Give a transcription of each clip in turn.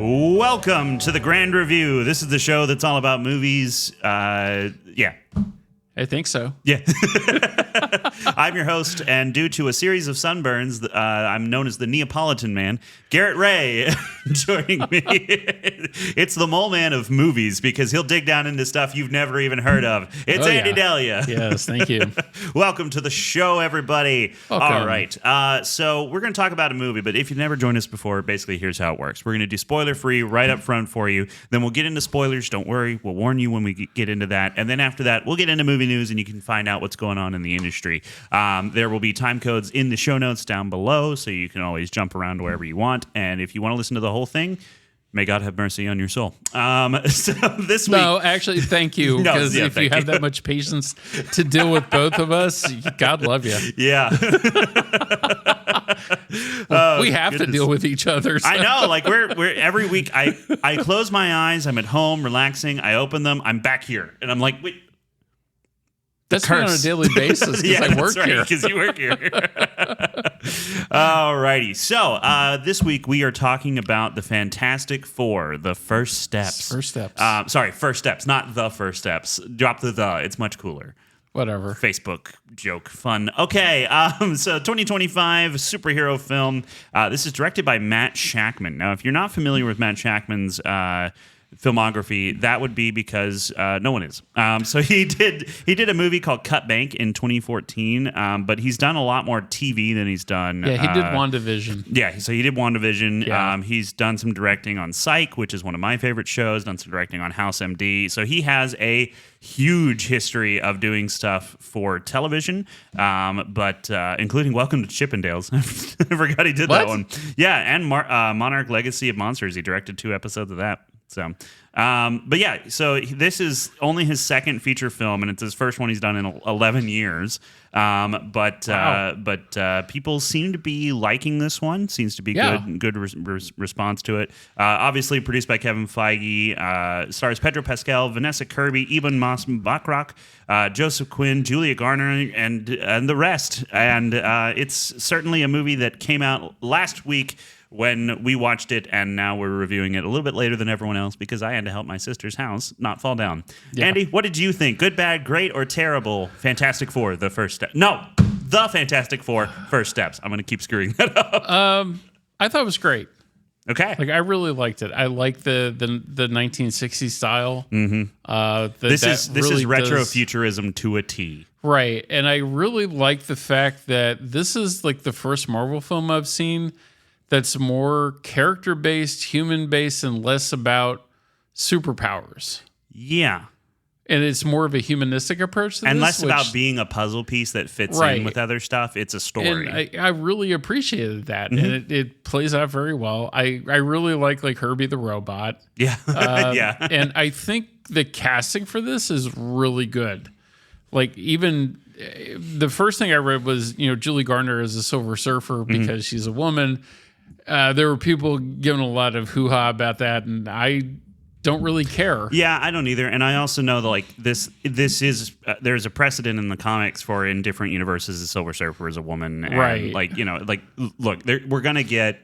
Welcome to the Grand Review. This is the show that's all about movies. Yeah. I think so. Yeah. I'm your host, and due to a series of sunburns, I'm known as the Neapolitan Man. Garrett Ray joining me. It's the mole man of movies because he'll dig down into stuff you've never even heard of. It's Andy Delia. Yes, thank you. Welcome to the show, everybody. Welcome. All right. So we're going to talk about a movie, but if you've never joined us before, basically here's how it works. We're going to do spoiler-free right up front for you. Then we'll get into spoilers. Don't worry. We'll warn you when we get into that. And then after that, we'll get into movie news, and you can find out what's going on in the industry. There will be time codes in the show notes down below, so you can always jump around wherever you want. And if you want to listen to the whole thing, may God have mercy on your soul. So this week... No, actually, thank you. Because if you have that much patience to deal with both of us, God love you. Yeah. We have to deal with each other. So. I know. Like we're every week, I close my eyes, I'm at home, relaxing, I open them, I'm back here. And I'm like, wait. That's me on a daily basis because I work here. Because you work here. All righty. So this week we are talking about the Fantastic Four, the First Steps. First Steps. First Steps, not the First Steps. Drop the. It's much cooler. Whatever. Facebook joke. Fun. Okay. So 2025 superhero film. This is directed by Matt Shakman. Now, if you're not familiar with Matt Shakman's filmography, that would be because no one is. So he did a movie called Cut Bank in 2014, but he's done a lot more TV than he's done. Yeah, he did WandaVision. Yeah, so he did WandaVision. Yeah. He's done some directing on Psych, which is one of my favorite shows, done some directing on House MD. So he has a huge history of doing stuff for television, but including Welcome to Chippendales. I forgot he did that one. Yeah, and Monarch Legacy of Monsters. He directed 2 episodes of that. So, but yeah, so this is only his second feature film, and it's his first one he's done in 11 years. But people seem to be liking this one. Seems to be good response to it. Obviously produced by Kevin Feige. Stars Pedro Pascal, Vanessa Kirby, Eben Moss Bachrach, Joseph Quinn, Julia Garner, and the rest. And it's certainly a movie that came out last week when we watched it, and now we're reviewing it a little bit later than everyone else because I had to help my sister's house not fall down. Yeah. Andy, what did you think? Good, bad, great, or terrible? Fantastic Four, the first step. No, the Fantastic Four, First Steps. I'm going to keep screwing that up. I thought it was great. Okay. Like, I really liked it. I like the 1960s style. Mm-hmm. This is retro-futurism to a T. Right, and I really like the fact that this is like the first Marvel film I've seen that's more character-based, human-based, and less about superpowers. Yeah. And it's more of a humanistic approach to and this. Less about being a puzzle piece that fits in with other stuff. It's a story. And I really appreciated that. Mm-hmm. And it plays out very well. I really like Herbie the Robot. Yeah. Yeah. And I think the casting for this is really good. Like, even the first thing I read was, Julie Garner is a Silver Surfer because she's a woman. There were people giving a lot of hoo-ha about that, and I don't really care. Yeah, I don't either. And I also know that this is there's a precedent in the comics for in different universes the Silver Surfer is a woman. And right. Look, we're gonna get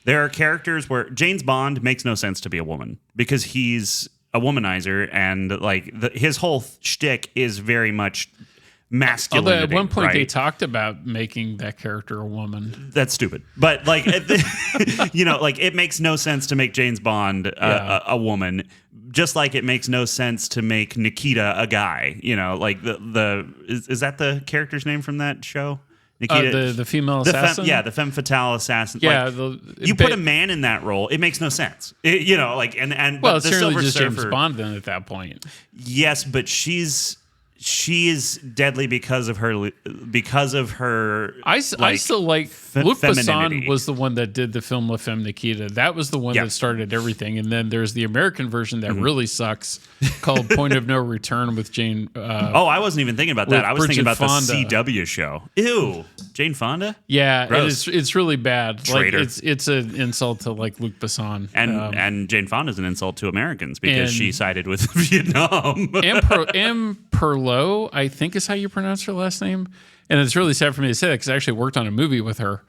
there are characters where James Bond makes no sense to be a woman because he's a womanizer, and his whole shtick is very much masculine. Although at one point they talked about making that character a woman. That's stupid. But it makes no sense to make James Bond a woman, just like it makes no sense to make Nikita a guy. Is that the character's name from that show? Nikita, the female assassin? The femme fatale assassin. Yeah, you put a man in that role, it makes no sense. Well, it's certainly just James Bond then at that point. Yes, but she is deadly because of her. I still like Luc Besson was the one that did the film La Femme Nikita. That was the one that started everything. And then there's the American version that really sucks called Point of No Return with Jane. I wasn't even thinking about that. I was thinking about Fonda. The CW show. Ew, Jane Fonda. Yeah, it's really bad. Traitor. Like it's an insult to Luc Besson. And Jane Fonda is an insult to Americans because she sided with Vietnam. M. Perlow, I think is how you pronounce her last name. And it's really sad for me to say that because I actually worked on a movie with her.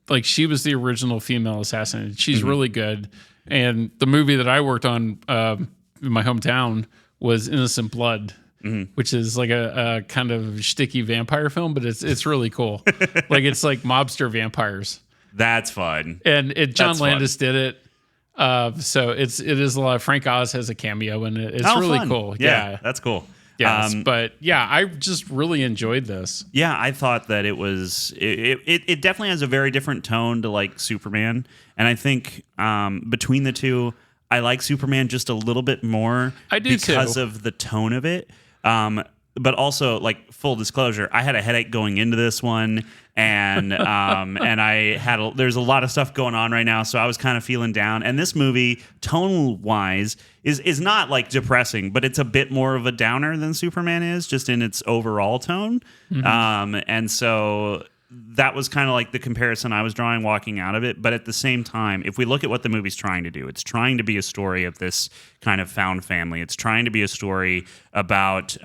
like she was the original female assassin. And she's really good. And the movie that I worked on in my hometown was Innocent Blood, which is like a kind of shticky vampire film, but it's really cool. Like it's like mobster vampires. That's fun. And John Landis did it. So it is a lot. Frank Oz has a cameo in it. It's really fun. cool. Yeah, that's cool. Yes, but yeah, I just really enjoyed this. Yeah, I thought that it was it definitely has a very different tone to like Superman, and I think between the two, I like Superman just a little bit more. I do because too. of the tone of it. But also, like full disclosure, I had a headache going into this one, and and there's a lot of stuff going on right now, so I was kind of feeling down. And this movie, tone wise, is not like depressing, but it's a bit more of a downer than Superman is, just in its overall tone. And so that was kind of like the comparison I was drawing walking out of it. But at the same time, if we look at what the movie's trying to do, it's trying to be a story of this kind of found family. It's trying to be a story about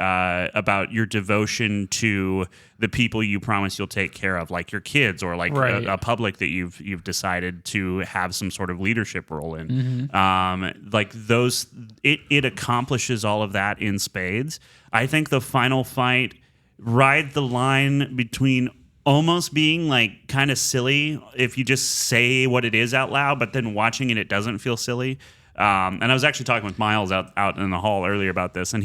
your devotion to the people you promise you'll take care of, like your kids or like a public that you've decided to have some sort of leadership role in. Like those, it accomplishes all of that in spades. I think the final fight rides the line between almost being like kind of silly if you just say what it is out loud, but then watching it doesn't feel silly. And I was actually talking with Miles out in the hall earlier about this, and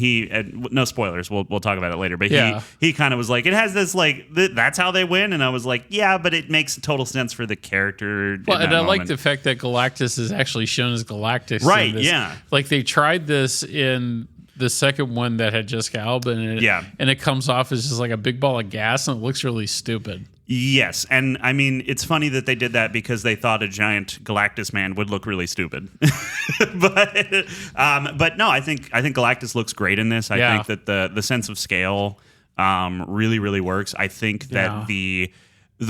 no spoilers, we'll talk about it later, but he kind of was like, it has this like that's how they win, and I was like, yeah, but it makes total sense for the character. Well, and I like the fact that Galactus is actually shown as Galactus, right? Yeah, like they tried this in the second one that had Jessica Alba in it, and it comes off as just like a big ball of gas, and it looks really stupid. Yes, and I mean, it's funny that they did that because they thought a giant Galactus man would look really stupid. but no, I think Galactus looks great in this. I think that the sense of scale really, really works. I think that the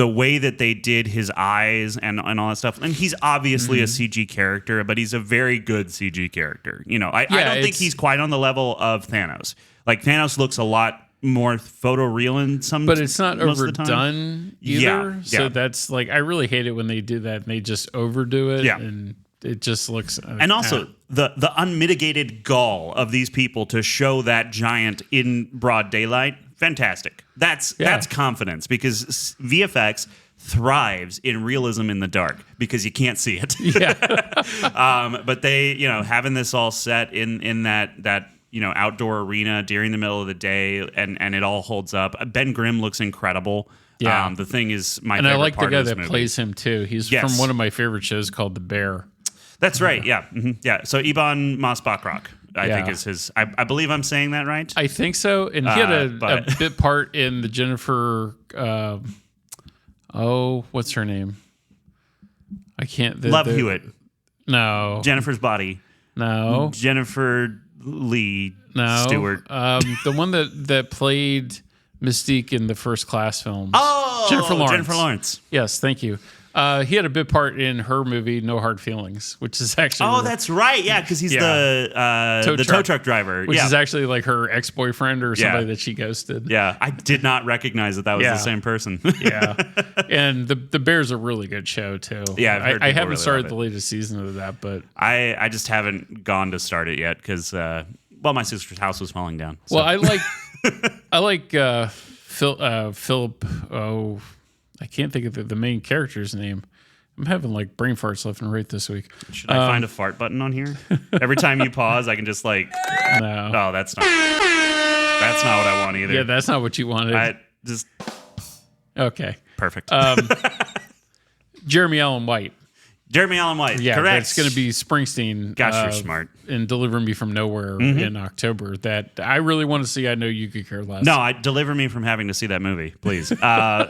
way that they did his eyes and all that stuff, and he's obviously a CG character, but he's a very good CG character. You know, I don't think he's quite on the level of Thanos. Like Thanos looks a lot more photoreal in some, but it's not overdone either. So that's like, I really hate it when they do that and they just overdo it. And it just looks and also the unmitigated gall of these people to show that giant in broad daylight. Fantastic. That's confidence, because VFX thrives in realism in the dark because you can't see it. But they, having this all set in that outdoor arena during the middle of the day, and it all holds up. Ben Grimm looks incredible. The thing is, my favorite part of this movie. And I like the guy that plays him too. He's from one of my favorite shows called The Bear. That's right. Yeah. Yeah. So Ibn Masbakrak, I think is his. I believe I'm saying that right. I think so. And he had a bit part in the Jennifer. What's her name? I can't. Love Hewitt. No. Jennifer's Body. No. Jennifer Lee. No. Stewart. The one that played Mystique in the First Class films. Oh, Jennifer Lawrence. Jennifer Lawrence. Yes, thank you. He had a bit part in her movie No Hard Feelings, which is actually that's right, because he's the tow truck driver, which is actually like her ex-boyfriend or somebody that she ghosted. Yeah, I did not recognize that was the same person. And the Bear's a really good show too. Yeah, I haven't started the latest season of that, but I just haven't gone to start it yet because my sister's house was falling down. So. Well, I like Philip. Oh. I can't think of the main character's name. I'm having like brain farts left and right this week. Should I find a fart button on here? Every time you pause, I can just like. No. Oh, that's not what I want either. Yeah, that's not what you wanted. Okay. Perfect. Jeremy Allen White. Jeremy Allen White. Yeah, correct. It's going to be Springsteen. Gosh, you're smart. And Deliver Me From Nowhere in October. That I really want to see. I know you could care less. No, deliver me from having to see that movie, please. I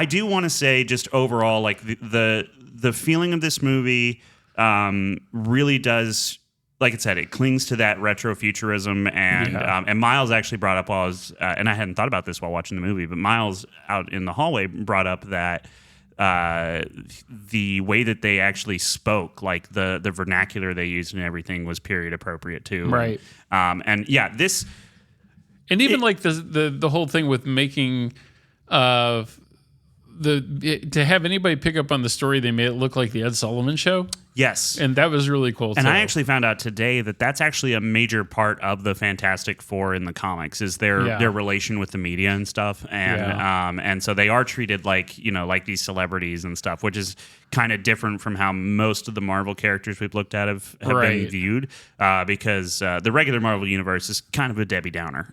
do want to say, just overall, like the feeling of this movie really does. Like I said, it clings to that retrofuturism, and Miles actually brought up while I was, and I hadn't thought about this while watching the movie, but Miles out in the hallway brought up that. The way that they actually spoke, like the vernacular they used and everything, was period appropriate too. Right. This, and even like the whole thing with making to have anybody pick up on the story, they made it look like the Ed Sullivan Show. Yes. And that was really cool, and too. I actually found out today that that's actually a major part of the Fantastic Four in the comics is their relation with the media and stuff. And so they are treated like, like these celebrities and stuff, which is kind of different from how most of the Marvel characters we've looked at have been viewed, because the regular Marvel universe is kind of a Debbie Downer.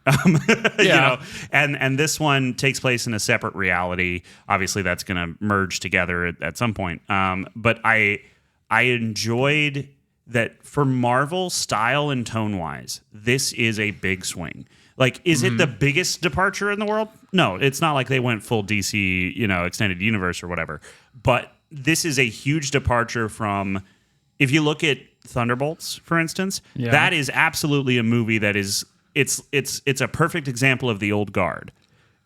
And this one takes place in a separate reality. Obviously, that's going to merge together at some point. But I enjoyed that for Marvel, style and tone-wise, this is a big swing. Like, is it the biggest departure in the world? No, it's not like they went full DC, extended universe or whatever. But this is a huge departure from, if you look at Thunderbolts, for instance, that is absolutely a movie that is, it's a perfect example of the old guard.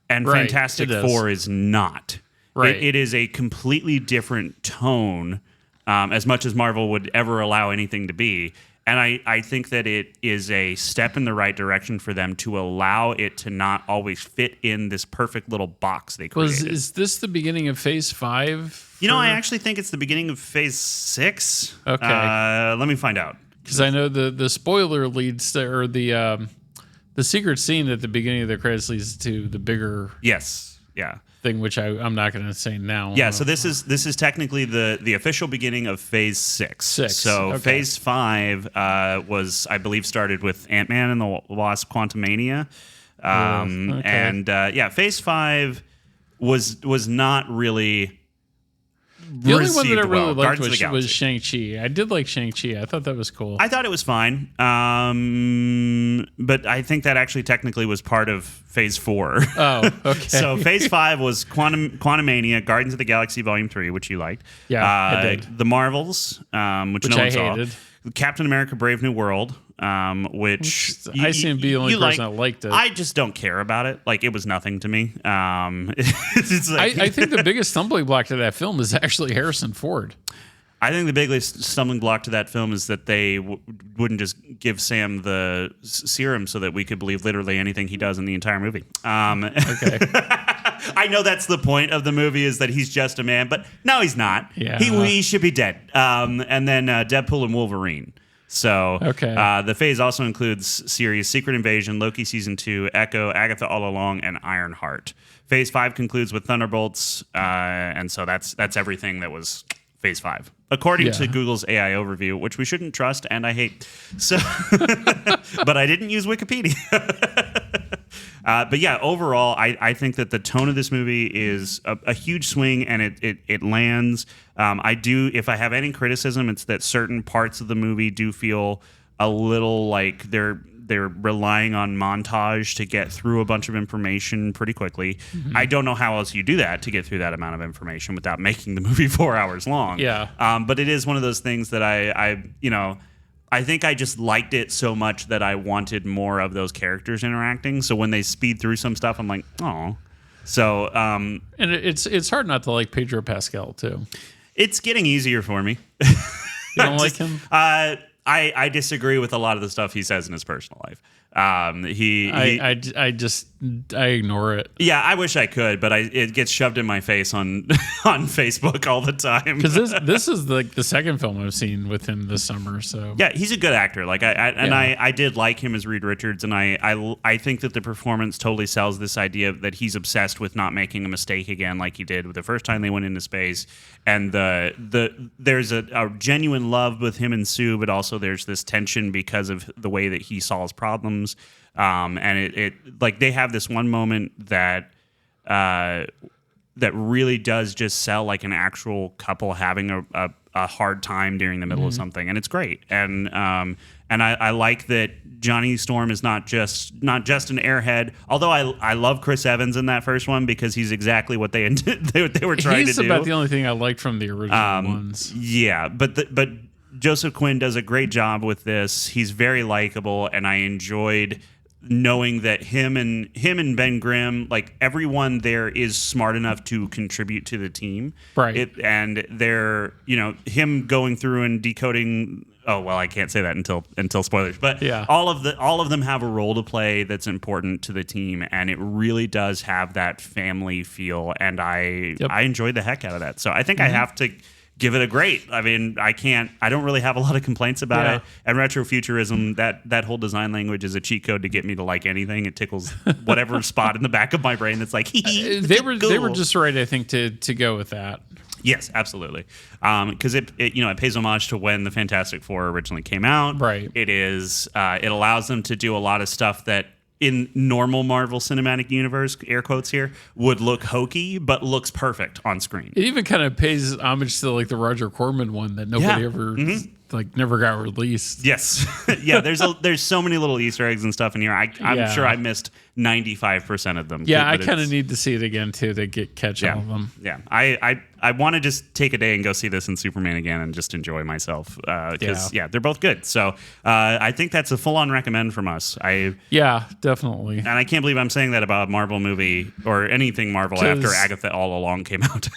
And Fantastic Four is not. Right. It is a completely different tone, as much as Marvel would ever allow anything to be. And I think that it is a step in the right direction for them to allow it to not always fit in this perfect little box they created. Is this the beginning of Phase 5? I actually think it's the beginning of Phase 6. Okay. Let me find out. Because I know the spoiler leads to, or the secret scene at the beginning of the credits leads to the bigger thing, which I'm not going to say now. Yeah, so this is technically the official beginning of Phase 6. So Phase 5 was, I believe, started with Ant-Man and the Wasp: Quantumania. And Phase 5 was not really the only one that I really liked Guardians was Shang-Chi. I did like Shang-Chi. I thought that was cool. I thought it was fine. But I think that actually technically was part of Phase 4. Oh, okay. So Phase 5 was Quantumania, Guardians of the Galaxy Volume 3, which you liked. Yeah, I did. The Marvels, which no one I saw. hated. Captain America: Brave New World, which I seem to be the only person that liked it. I just don't care about it. Like, it was nothing to me. It's like, I think the biggest stumbling block to that film is actually Harrison Ford. I think the biggest stumbling block to that film is that they wouldn't just give Sam the serum so that we could believe literally anything he does in the entire movie. Okay. I know that's the point of the movie, is that he's just a man, but no, he's not. Yeah. He should be dead. And then Deadpool and Wolverine. So the phase also includes series Secret Invasion, Loki Season 2, Echo, Agatha All Along, and Ironheart. Phase 5 concludes with Thunderbolts, and so that's everything that was Phase 5. According to Google's AI overview, which we shouldn't trust, and I hate. So, but I didn't use Wikipedia. But yeah, overall, I think that the tone of this movie is a huge swing, and it lands. I do, if I have any criticism, it's that certain parts of the movie do feel a little like they're relying on montage to get through a bunch of information pretty quickly. Mm-hmm. I don't know how else you do that to get through that amount of information without making the movie 4 hours long. Yeah. But it is one of those things that I think I just liked it so much that I wanted more of those characters interacting. So when they speed through some stuff, I'm like, oh. So and it's hard not to like Pedro Pascal too. It's getting easier for me. You don't like him? I disagree with a lot of the stuff he says in his personal life. I ignore it. Yeah, I wish I could, but it gets shoved in my face on Facebook all the time. Because this is like the second film I've seen with him this summer. So yeah, he's a good actor. Like I did like him as Reed Richards, and I think that the performance totally sells this idea that he's obsessed with not making a mistake again, like he did with the first time they went into space. And there's a genuine love with him and Sue, but also there's this tension because of the way that he solves problems. And it like they have this one moment that really does just sell like an actual couple having a hard time during the middle of something, and it's great. And I like that Johnny Storm is not just an airhead. Although I love Chris Evans in that first one because he's exactly what they were trying to do. He's about the only thing I liked from the original ones. Yeah, but Joseph Quinn does a great job with this. He's very likable, and I enjoyed knowing that him and Ben Grimm, like everyone there is smart enough to contribute to the team. Right. And they're, him going through and decoding Oh well, I can't say that until spoilers. But Yeah. all of them have a role to play that's important to the team, and it really does have that family feel. And I enjoyed the heck out of that. So I think I have to give it a great. I mean, I don't really have a lot of complaints about it. And retrofuturism, that whole design language is a cheat code to get me to like anything. It tickles whatever spot in the back of my brain that's like, they were just right, I think, to go with that. Yes, absolutely. Because it pays homage to when the Fantastic Four originally came out. Right. It allows them to do a lot of stuff that in normal Marvel Cinematic Universe, air quotes here, would look hokey, but looks perfect on screen. It even kind of pays homage to like the Roger Corman one that nobody ever never got released. Yes. Yeah, there's so many little Easter eggs and stuff in here. I'm sure I missed 95% of them. Yeah, I kind of need to see it again too to catch all of them. Yeah, I want to just take a day and go see this in Superman again and just enjoy myself because they're both good. So I think that's a full-on recommend from us. Yeah, definitely. And I can't believe I'm saying that about a Marvel movie or anything Marvel after Agatha All Along came out.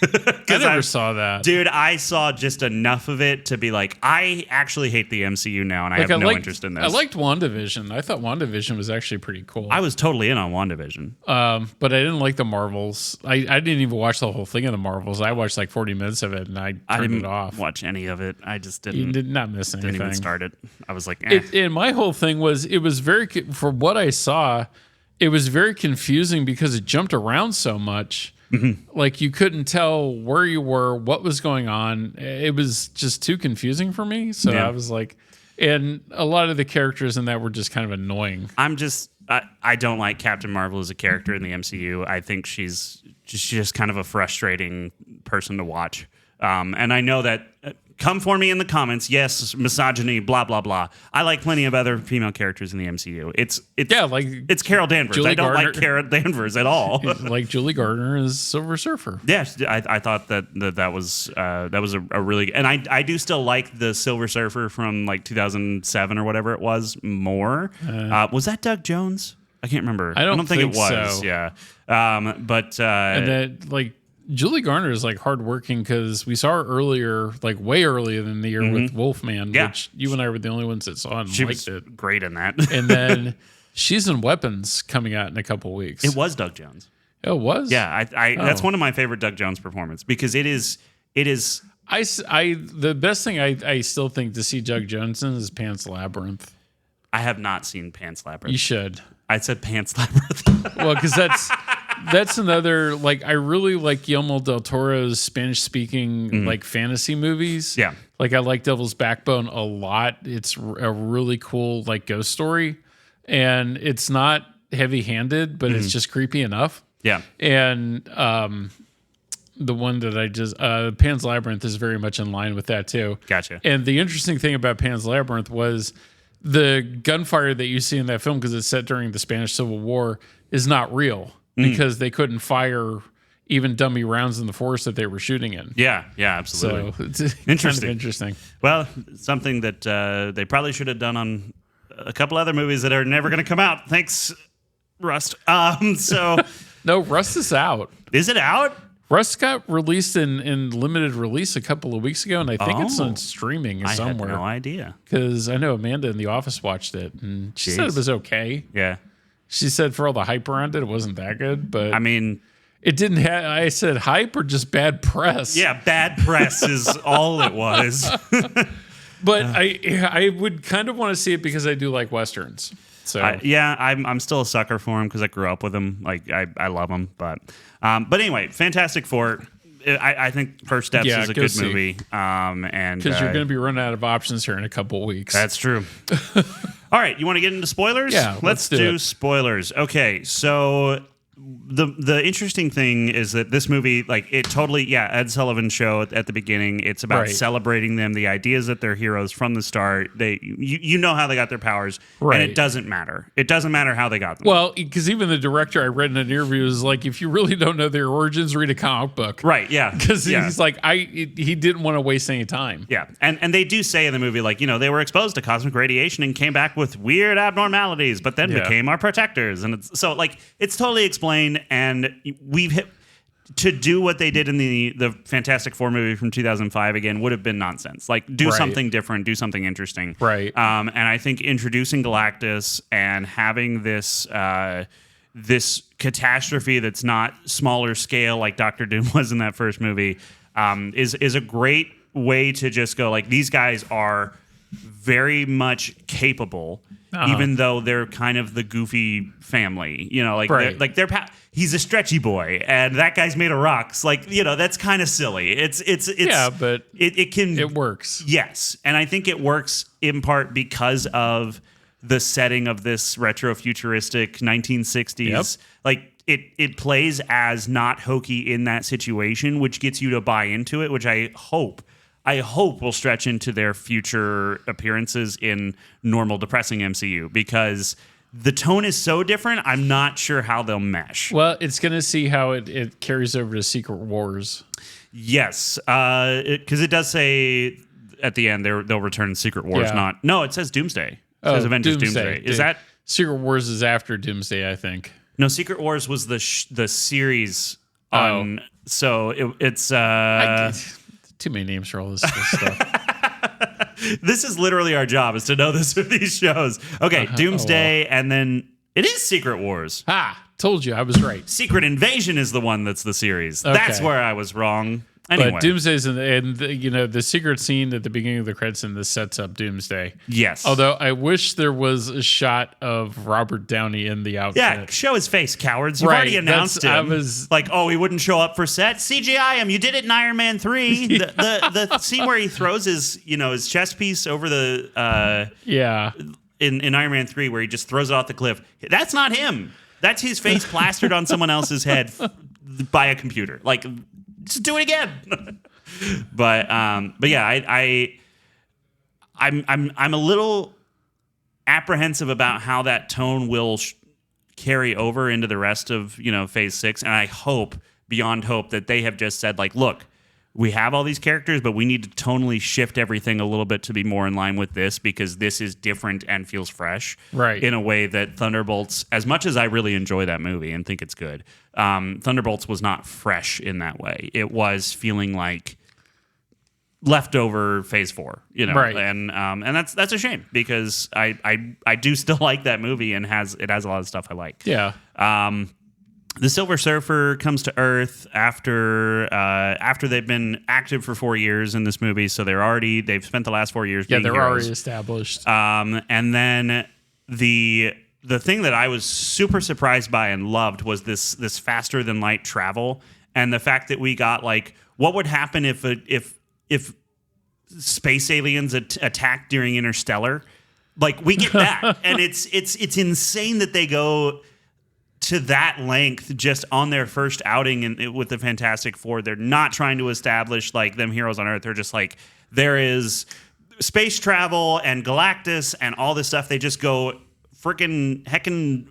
I never saw that. Dude, I saw just enough of it to be like, I actually hate the MCU now, and I have no interest in this. I liked WandaVision. I thought WandaVision was actually pretty cool. I was totally in on WandaVision. But I didn't like the Marvels. I didn't even watch the whole thing of the Marvels. I watched like 40 minutes of it, and I turned it off. Watch any of it. I just didn't. You did not miss anything. Didn't even start it. I was like, eh. And my whole thing was, it was very, for what I saw, it was very confusing because it jumped around so much. Mm-hmm. Like you couldn't tell where you were, what was going on. It was just too confusing for me. So I was like, and a lot of the characters in that were just kind of annoying. I don't like Captain Marvel as a character in the MCU. I think she's just kind of a frustrating person to watch. And I know that, come for me in the comments. Yes, misogyny, blah, blah, blah. I like plenty of other female characters in the MCU. It's Carol Danvers. Julie I don't Gardner. like Carol Danvers at all. Like Julie Gardner as Silver Surfer. Yes, I thought that was a really, and I do still like the Silver Surfer from like 2007 or whatever it was more. Was that Doug Jones? I can't remember. I don't think it was. so. Yeah. And that like Julie Garner is like hardworking because we saw her earlier, like way earlier in the year with Wolfman, which you and I were the only ones that saw and she liked was it. Great in that. And then she's in Weapons coming out in a couple weeks. It was Doug Jones. Oh, it was? Yeah, that's one of my favorite Doug Jones performances because it is. The best thing I still think to see Doug Jones in is Pan's Labyrinth. I have not seen Pan's Labyrinth. You should. I said Pan's Labyrinth. Well, because that's another, like, I really like Guillermo del Toro's Spanish-speaking, like, fantasy movies. Yeah. Like, I like Devil's Backbone a lot. It's a really cool, like, ghost story. And it's not heavy-handed, but it's just creepy enough. Yeah. And the one that I just, Pan's Labyrinth is very much in line with that, too. Gotcha. And the interesting thing about Pan's Labyrinth was the gunfire that you see in that film, because it's set during the Spanish Civil War, is not real because they couldn't fire even dummy rounds in the forest that they were shooting in. Yeah, absolutely. So it's kind of interesting. Well, something that they probably should have done on a couple other movies that are never going to come out. Thanks, Rust. No, Rust is out. Is it out? Rust got released in limited release a couple of weeks ago, and I think it's on streaming somewhere. I had no idea. Because I know Amanda in the office watched it, and she said it was okay. Yeah. She said for all the hype around it wasn't that good, but I mean, it didn't have. I said hype or just bad press. Yeah, bad press is all it was. But I would kind of want to see it because I do like westerns. So I'm still a sucker for him because I grew up with him. Like I love him, but anyway, Fantastic Four. I think First Steps is a good movie. And because you're going to be running out of options here in a couple of weeks. That's true. All right, you want to get into spoilers? Yeah, let's do spoilers. Okay, so the interesting thing is that this movie, like, it totally, Ed Sullivan show at the beginning. It's about celebrating them, the ideas that they're heroes from the start. You know how they got their powers, and it doesn't matter. It doesn't matter how they got them. Well, because even the director I read in an interview is like, if you really don't know their origins, read a comic book. Right? Yeah, because he's like, he didn't want to waste any time. Yeah, and they do say in the movie, like, they were exposed to cosmic radiation and came back with weird abnormalities, but then became our protectors, and it's totally explained. And to do what they did in the Fantastic Four movie from 2005 again would have been nonsense. Like, do something different, do something interesting. Right. And I think introducing Galactus and having this this catastrophe that's not smaller scale like Doctor Doom was in that first movie is a great way to just go, like, these guys are very much capable, even though they're kind of the goofy family, you know, like he's a stretchy boy and that guy's made of rocks. Like, you know, that's kind of silly. It's but it works. Yes. And I think it works in part because of the setting of this retro futuristic 1960s. Yep. Like it plays as not hokey in that situation, which gets you to buy into it, which I hope will stretch into their future appearances in normal depressing MCU, because the tone is so different. I'm not sure how they'll mesh. Well, it's going to see how it carries over to Secret Wars. Yes, because it does say at the end they'll return Secret Wars. It says Doomsday. It says Avengers Doomsday. Is that Secret Wars is after Doomsday? I think. No, Secret Wars was the series on. So it's too many names for all this stuff. This is literally our job, is to know this with these shows. Okay, Doomsday, and then it is Secret Wars. Told you I was right. Secret Invasion is the one that's the series. Okay. That's where I was wrong. Anyway. But Doomsday's the secret scene at the beginning of the credits, and this sets up Doomsday. Yes. Although I wish there was a shot of Robert Downey in the outfit. Yeah, show his face, cowards. You've already announced him. I was like, he wouldn't show up for set. CGI him. You did it in Iron Man 3. The scene where he throws his chest piece over the in Iron Man 3, where he just throws it off the cliff. That's not him. That's his face plastered on someone else's head by a computer. Like, just do it again. but yeah, I'm a little apprehensive about how that tone will carry over into the rest of Phase 6, and I hope beyond hope that they have just said, like, look, we have all these characters, but we need to tonally shift everything a little bit to be more in line with this, because this is different and feels fresh, right? In a way that Thunderbolts, as much as I really enjoy that movie and think it's good, Thunderbolts was not fresh in that way. It was feeling like leftover Phase 4, right? And that's a shame, because I do still like that movie, and it has a lot of stuff I like. Yeah. The Silver Surfer comes to Earth after they've been active for 4 years in this movie, so they've spent the last 4 years being they're heroes. already established. And then the thing that I was super surprised by and loved was this faster than light travel, and the fact that we got, like, what would happen if space aliens attacked during Interstellar. Like, we get that, and it's insane that they go to that length just on their first outing with the Fantastic Four. They're not trying to establish, like, them heroes on Earth. They're just like, there is space travel and Galactus and all this stuff. They just go freaking heckin'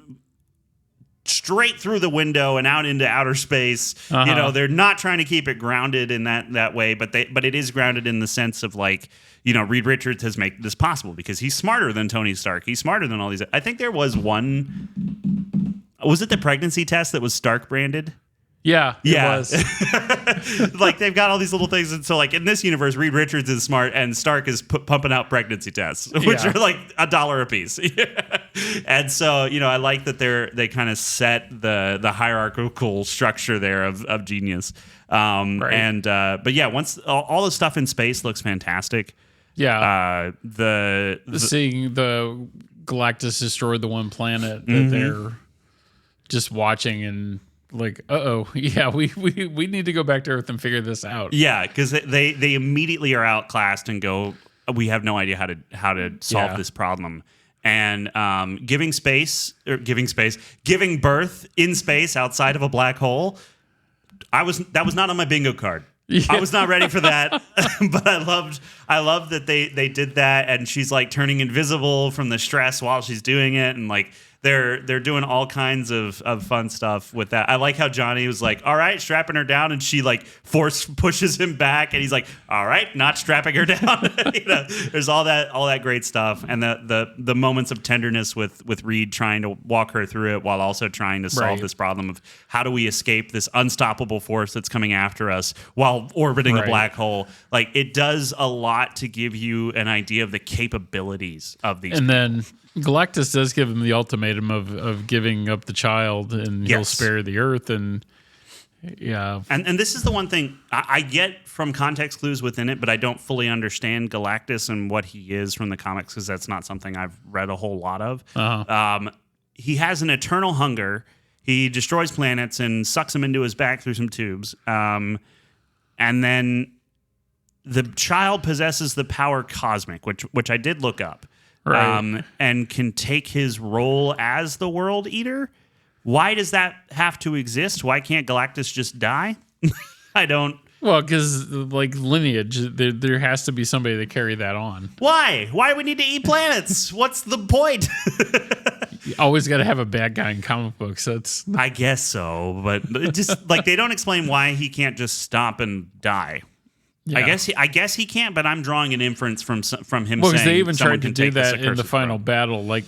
straight through the window and out into outer space. They're not trying to keep it grounded in that way, but it is grounded in the sense of, like, Reed Richards has made this possible because he's smarter than Tony Stark. He's smarter than all these. I think there was one. Was it the pregnancy test that was Stark branded? Yeah, it was. Like, they've got all these little things. And so, like, in this universe, Reed Richards is smart and Stark is pumping out pregnancy tests, which are like $1 a piece. And so, I like that they kind of set the hierarchical structure there of genius. Right. But yeah, once all the stuff in space looks fantastic. Yeah. Seeing the Galactus destroy the one planet that they're just watching and, like, we need to go back to Earth and figure this out. Yeah, because they immediately are outclassed and go, we have no idea how to solve this problem. And giving birth in space outside of a black hole, that was not on my bingo card. Yeah. I was not ready for that, but I loved that they did that, and she's, like, turning invisible from the stress while she's doing it, and, like, they're doing all kinds of fun stuff with that. I like how Johnny was like, all right, strapping her down, and she like force pushes him back, and he's like, all right, not strapping her down. There's all that great stuff, and the moments of tenderness with Reed trying to walk her through it while also trying to solve this problem of how do we escape this unstoppable force that's coming after us while orbiting a black hole. Like, it does a lot to give you an idea of the capabilities of these. And then Galactus does give him the ultimatum of giving up the child, and he'll spare the Earth. And and this is the one thing I get from context clues within it, but I don't fully understand Galactus and what he is from the comics, because that's not something I've read a whole lot of. He has an eternal hunger. He destroys planets and sucks them into his back through some tubes. And then the child possesses the power cosmic, which I did look up. Right. And can take his role as the World Eater. Why does that have to exist? Why can't Galactus just die? I don't. Well, because like lineage, there has to be somebody to carry that on. Why? Why do we need to eat planets? What's the point? You always got to have a bad guy in comic books. That's. I guess so, but it just like they don't explain why he can't just stop and die. Yeah. I guess he can't, but I'm drawing an inference from him. Well, because saying they even tried to do this that in the final battle. Like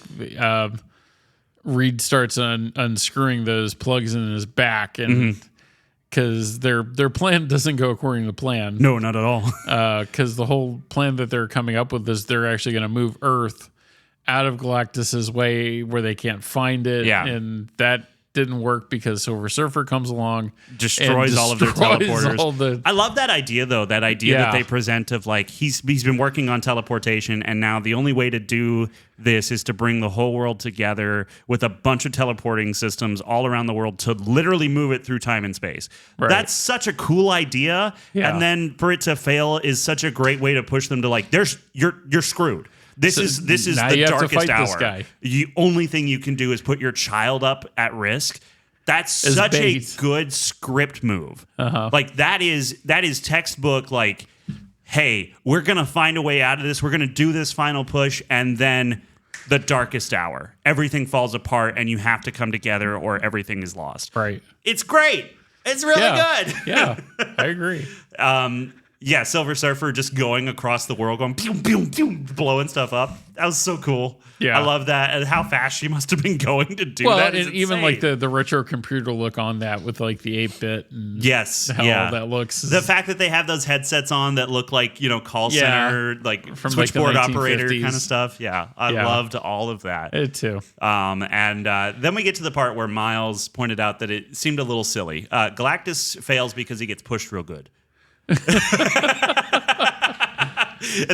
Reed starts unscrewing those plugs in his back, and because their plan doesn't go according to plan. No, not at all. Because the whole plan that they're coming up with is they're actually going to move Earth out of Galactus's way where they can't find it, and that didn't work because Silver Surfer comes along, destroys all of their teleporters. I love that idea, though. That idea that they present of like he's been working on teleportation, and now the only way to do this is to bring the whole world together with a bunch of teleporting systems all around the world to literally move it through time and space. Right. That's such a cool idea, and then for it to fail is such a great way to push them to like, you're screwed. This is the darkest hour. The only thing you can do is put your child up at risk. That's such a good script move. Like that is textbook. Like, hey, we're gonna find a way out of this. We're gonna do this final push, and then the darkest hour, everything falls apart, and you have to come together, or everything is lost. Right. It's great. It's really good. Yeah, I agree. Yeah, Silver Surfer just going across the world, going pew, pew, pew, blowing stuff up. That was so cool. Yeah, I love that, and how fast she must have been going to do that. Well, and even like the retro computer look on that with like the 8-bit. And how that looks. The fact that they have those headsets on that look like call center, like from switchboard operator kind of stuff. Yeah, I loved all of that. It too. And then we get to the part where Miles pointed out that it seemed a little silly. Galactus fails because he gets pushed real good. And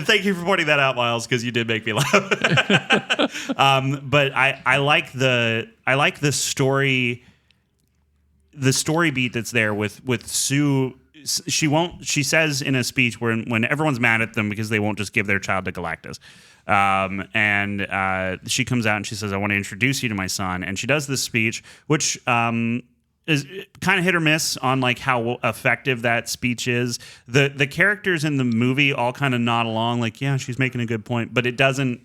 thank you for pointing that out, Miles, because you did make me laugh. But I like the story beat that's there with Sue. She says in a speech when everyone's mad at them because they won't just give their child to Galactus. And she comes out and she says, I want to introduce you to my son. And she does this speech, which is kind of hit or miss on like how effective that speech is. The characters in the movie all kind of nod along, like, yeah, she's making a good point, but it doesn't.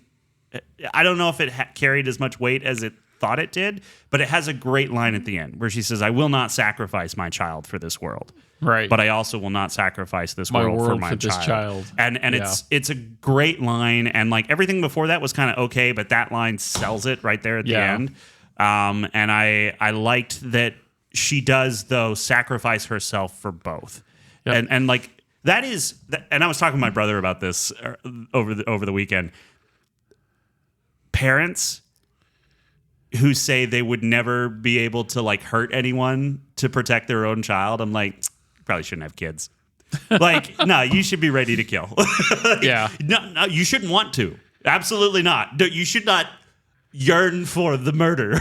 I don't know if it carried as much weight as it thought it did, but it has a great line at the end where she says, "I will not sacrifice my child for this world, right? But I also will not sacrifice this world for my child." And it's a great line, and like everything before that was kind of okay, but that line sells it right there at the end. And I liked that. She does, though, sacrifice herself for both. Yep. And like that is, and I was talking to my brother about this over the weekend. Parents who say they would never be able to like hurt anyone to protect their own child, I'm like, probably shouldn't have kids. Like, no, you should be ready to kill. No, you shouldn't want to. Absolutely not. No, you should not yearn for the murder,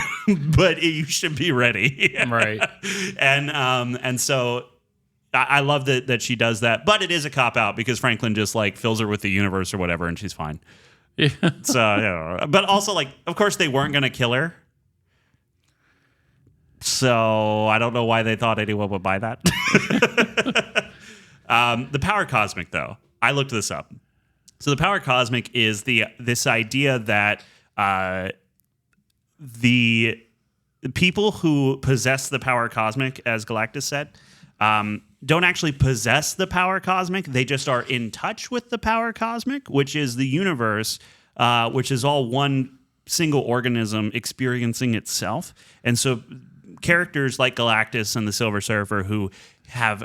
but you should be ready. Right. And so I love that she does that, but it is a cop out because Franklin just like fills her with the universe or whatever, and she's fine. Yeah. So, but also like, of course they weren't going to kill her. So I don't know why they thought anyone would buy that. The power cosmic, though, I looked this up. So the power cosmic is this idea that the people who possess the power cosmic, as Galactus said, don't actually possess the power cosmic. They just are in touch with the power cosmic, which is the universe, which is all one single organism experiencing itself. And so characters like Galactus and the Silver Surfer who have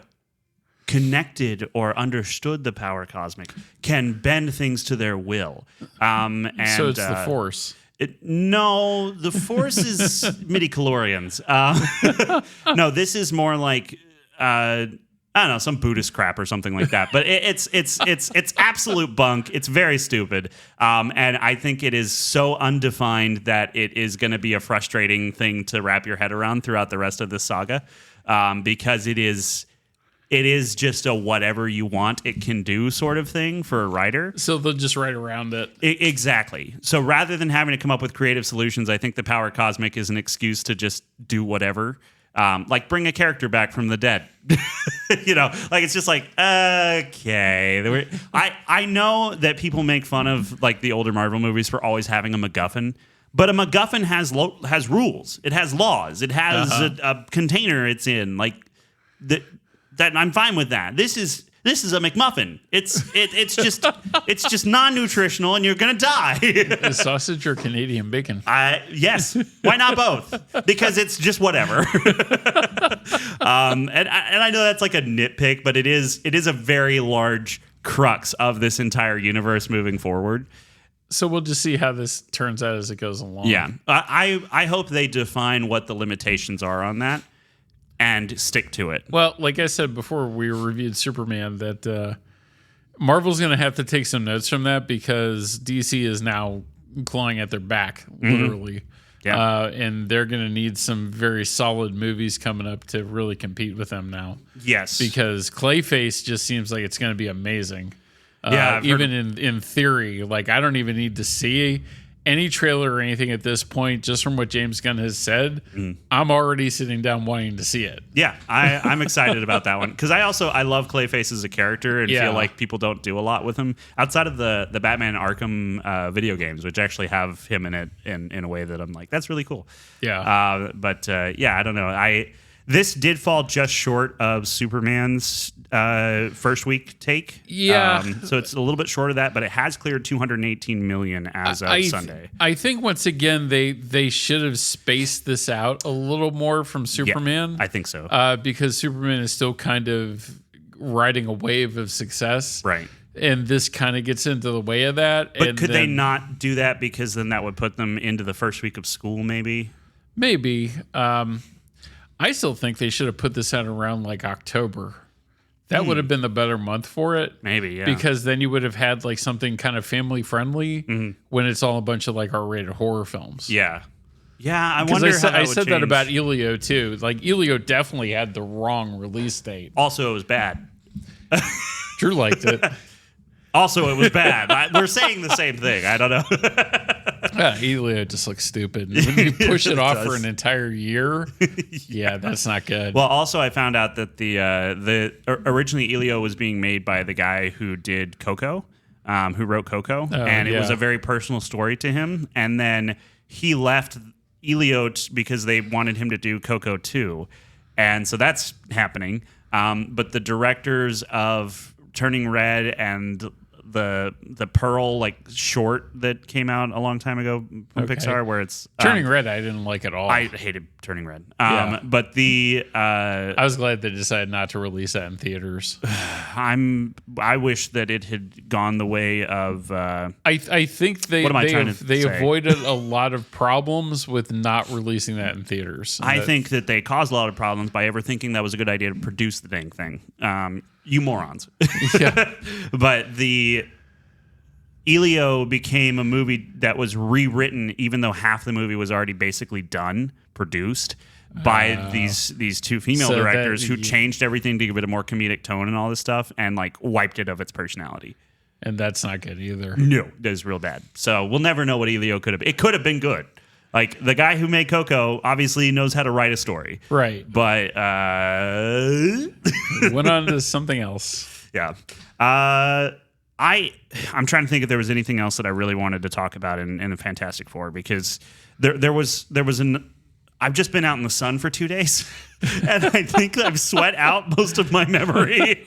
connected or understood the power cosmic can bend things to their will. And so it's the Force. No, the Force is midi-chlorians. No, this is more like I don't know, some Buddhist crap or something like that. But it's absolute bunk. It's very stupid, and I think it is so undefined that it is going to be a frustrating thing to wrap your head around throughout the rest of this saga, because it is just a whatever you want it can do sort of thing for a writer. So they'll just write around it. Exactly. So rather than having to come up with creative solutions, I think the power cosmic is an excuse to just do whatever. Like bring a character back from the dead. Like it's just like, okay. I know that people make fun of like the older Marvel movies for always having a MacGuffin. But a MacGuffin has rules. It has laws. It has a container it's in. Like that I'm fine with that. This is a McMuffin. It's just non-nutritional, and you're gonna die. Is sausage or Canadian bacon? Yes. Why not both? Because it's just whatever. And I know that's like a nitpick, but it is a very large crux of this entire universe moving forward. So we'll just see how this turns out as it goes along. Yeah, I hope they define what the limitations are on that and stick to it. Well, like I said before, we reviewed Superman, that Marvel's going to have to take some notes from that because DC is now clawing at their back, literally. Mm-hmm. Yeah. And they're going to need some very solid movies coming up to really compete with them now. Yes. Because Clayface just seems like it's going to be amazing. Yeah, even in theory, like I don't even need to see any trailer or anything at this point. Just from what James Gunn has said, I'm already sitting down wanting to see it. Yeah, I'm excited about that one because I love Clayface as a character and feel like people don't do a lot with him outside of the Batman Arkham video games, which actually have him in it in a way that I'm like, that's really cool. Yeah. I don't know. This did fall just short of Superman's first week take. Yeah. So it's a little bit short of that, but it has cleared $218 million as of Sunday. I think once again they should have spaced this out a little more from Superman. Yeah, I think so. Because Superman is still kind of riding a wave of success. Right. And this kind of gets into the way of that. But could they not do that because then that would put them into the first week of school maybe? Maybe. I still think they should have put this out around like October. That would have been the better month for it. Maybe, yeah. Because then you would have had like something kind of family friendly when it's all a bunch of like R-rated horror films. Yeah. Yeah, I wonder how that would I said that change. about Elio too. Like Elio definitely had the wrong release date. Also, it was bad. Drew liked it. Also, it was bad. We're saying the same thing. I don't know. Elio just looks stupid. When you push it off for an entire year, that's not good. Well, also, I found out that the originally Elio was being made by the guy who did Coco, who wrote Coco, and it was a very personal story to him. And then he left Elio because they wanted him to do Coco 2, and so that's happening. But the directors of Turning Red and the Pearl like short that came out a long time ago from Pixar, where it's Turning Red, I didn't like at all. I hated Turning Red. But I was glad they decided not to release that in theaters. I wish that it had gone the way of. I think they avoided a lot of problems with not releasing that in theaters. I think that they caused a lot of problems by ever thinking that was a good idea to produce the dang thing. You morons. Yeah. But the Elio became a movie that was rewritten, even though half the movie was already basically done, produced by these two female directors who changed everything to give it a more comedic tone and all this stuff and like wiped it of its personality. And that's not good either. No, that is real bad. So we'll never know what Elio could have. It could have been good. Like, the guy who made Coco obviously knows how to write a story. Right. But, went on to something else. Yeah. I I'm trying to think if there was anything else that I really wanted to talk about in the Fantastic Four, because there was I've just been out in the sun for 2 days, and I think I've sweat out most of my memory.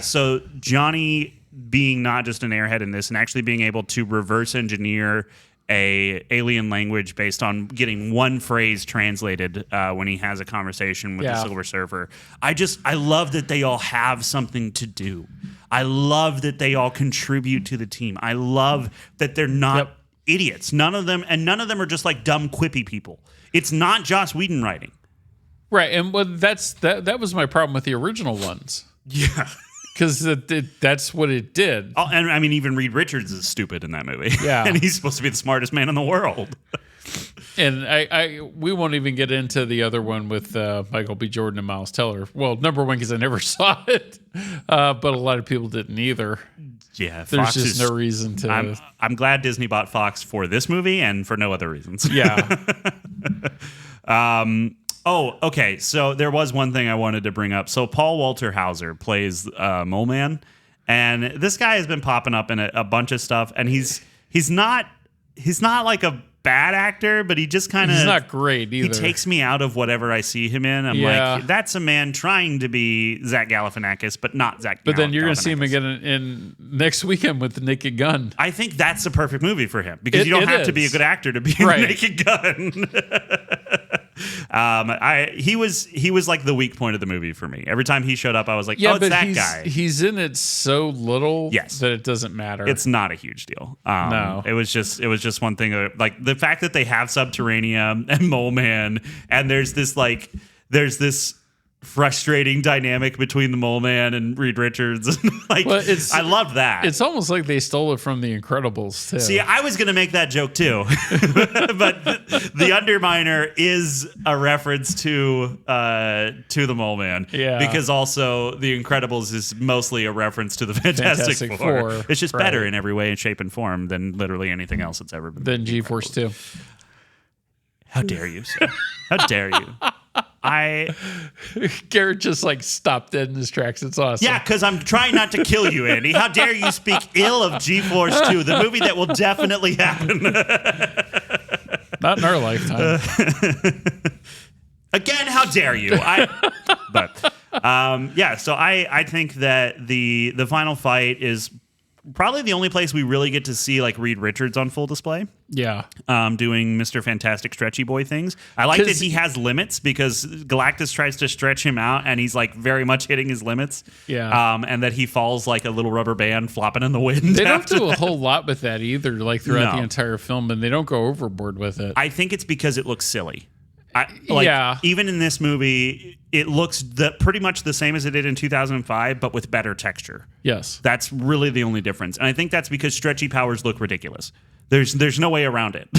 So Johnny being not just an airhead in this, and actually being able to reverse engineer a alien language based on getting one phrase translated when he has a conversation with the Silver Surfer. I love that they all have something to do. I love that they all contribute to the team. I love that they're not idiots. None of them are just like dumb, quippy people. It's not Joss Whedon writing. Right, and that was my problem with the original ones. Yeah. Because that's what it did. Oh, and I mean, even Reed Richards is stupid in that movie. Yeah. And he's supposed to be the smartest man in the world. And we won't even get into the other one with Michael B. Jordan and Miles Teller. Well, number one, because I never saw it, but a lot of people didn't either. Yeah, there's just no reason to. I'm glad Disney bought Fox for this movie and for no other reasons. Yeah. Oh, okay. So there was one thing I wanted to bring up. So Paul Walter Hauser plays Mole Man, and this guy has been popping up in a bunch of stuff. And he's not like a bad actor, but he just kind of he's not great either. He takes me out of whatever I see him in. I'm like, that's a man trying to be Zach Galifianakis, but not Zach. But then you're going to see him again in next weekend with The Naked Gun. I think that's the perfect movie for him, because you don't have to be a good actor to be in The Naked Gun. He was like the weak point of the movie for me. Every time he showed up, I was like, oh, it's that guy. He's in it so little that it doesn't matter. It's not a huge deal. No. It was just one thing. Like the fact that they have Subterranean and Mole Man, and there's this frustrating dynamic between the Mole Man and Reed Richards. I love that. It's almost like they stole it from The Incredibles too. See, I was going to make that joke too, but the Underminer is a reference to the Mole Man. Yeah. Because also The Incredibles is mostly a reference to the Fantastic Four. It's just better in every way and shape and form than literally anything else that's ever been. Than G-Force 2. How dare you, sir? How dare you? Garrett just like stopped dead in his tracks. It's awesome. Yeah, because I'm trying not to kill you, Andy. How dare you speak ill of G-Force 2, the movie that will definitely happen. Not in our lifetime. Again, how dare you? So I think that the final fight is probably the only place we really get to see like Reed Richards on full display. Yeah. Doing Mr. Fantastic stretchy boy things. I like that he has limits, because Galactus tries to stretch him out and he's like very much hitting his limits. Yeah. And that he falls like a little rubber band flopping in the wind. They don't do a whole lot with that either, like throughout the entire film, and they don't go overboard with it. I think it's because it looks silly. Even in this movie, it looks pretty much the same as it did in 2005, but with better texture. Yes. That's really the only difference. And I think that's because stretchy powers look ridiculous. There's no way around it.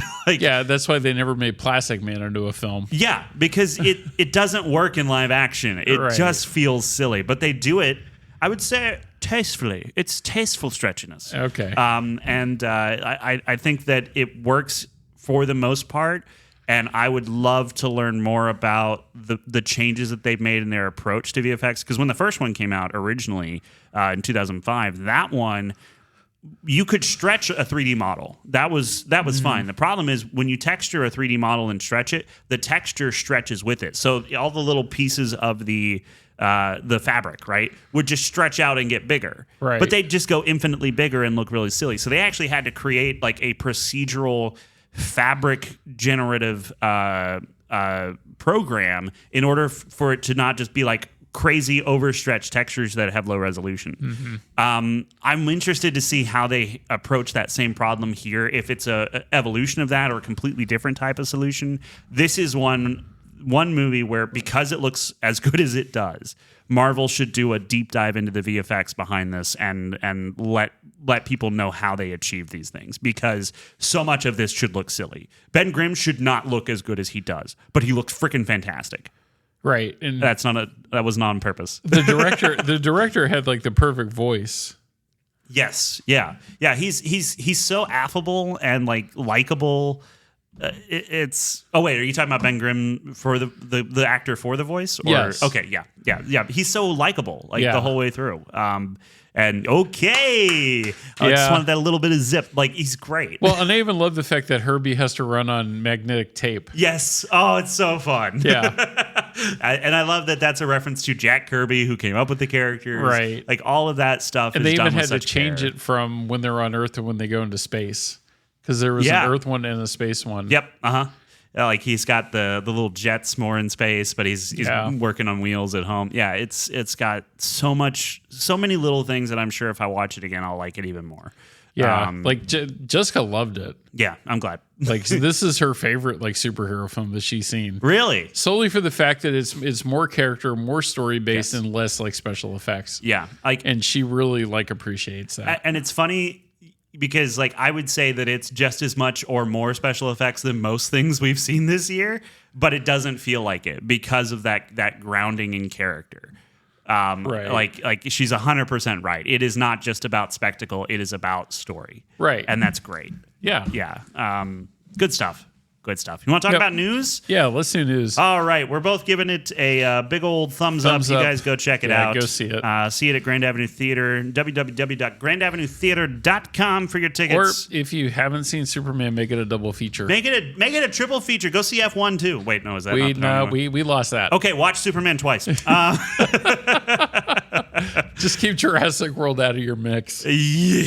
That's why they never made Plastic Man into a film. Yeah, because it doesn't work in live action. It just feels silly. But they do it, I would say, tastefully. It's tasteful stretchiness. Okay. I think that it works for the most part. And I would love to learn more about the changes that they've made in their approach to VFX. Because when the first one came out originally in 2005, that one, you could stretch a 3D model. That was fine. The problem is when you texture a 3D model and stretch it, the texture stretches with it. So all the little pieces of the fabric, right, would just stretch out and get bigger. Right. But they'd just go infinitely bigger and look really silly. So they actually had to create like a procedural fabric generative program in order for it to not just be like crazy overstretched textures that have low resolution. I'm interested to see how they approach that same problem here, if it's a evolution of that or a completely different type of solution. This is one movie where, because it looks as good as it does, Marvel should do a deep dive into the VFX behind this and let people know how they achieve these things, because so much of this should look silly. Ben Grimm should not look as good as he does, but he looks freaking fantastic. Right. And that was not on purpose. The director had like the perfect voice. Yes. Yeah. Yeah. He's so affable and like likable. It's oh wait, are you talking about Ben Grimm for the actor for the voice? Or, Yes. Okay. Yeah. He's so likable Yeah. the whole way through. And okay, I just Yeah. wanted that little bit of zip. Like he's great. Well, and I even love the fact that Herbie has to run on magnetic tape. Yes. Oh, it's so fun. Yeah. And I love that that's a reference to Jack Kirby, who came up with the characters. Right. Like all of that stuff. And is they done even with had to such change care. it from when they're on Earth to when they go into space. Because there was Yeah. an Earth one and a space one. Yep. Like he's got the little jets more in space, but he's working on wheels at home. Yeah, it's got so many little things that I'm sure if I watch it again, I'll like it even more. Yeah. Jessica loved it. Yeah, I'm glad. Like so this is her favorite like superhero film that she's seen. Really? Solely for the fact that it's more character, more story based, and less like special effects. Yeah. And she really like appreciates that. And it's funny because like I would say that it's just as much or more special effects than most things we've seen this year, but it doesn't feel like it because of that grounding in character. Right. Like she's 100% right. It is not just about spectacle; it is about story. Right. And that's great. Yeah. Yeah. Good stuff. Good stuff. You want to talk about news? Yeah, let's do news. All right, we're both giving it a big old thumbs up. You guys go check it out. Go see it. See it at Grand Avenue Theater, www.grandavenuetheater.com for your Or tickets. if you haven't seen Superman, make it a double feature. Make it a triple feature. Go see F1 too. Wait, no, is that not the only one? we lost that. Okay, watch Superman twice. Just keep Jurassic World out of your mix. Yeah.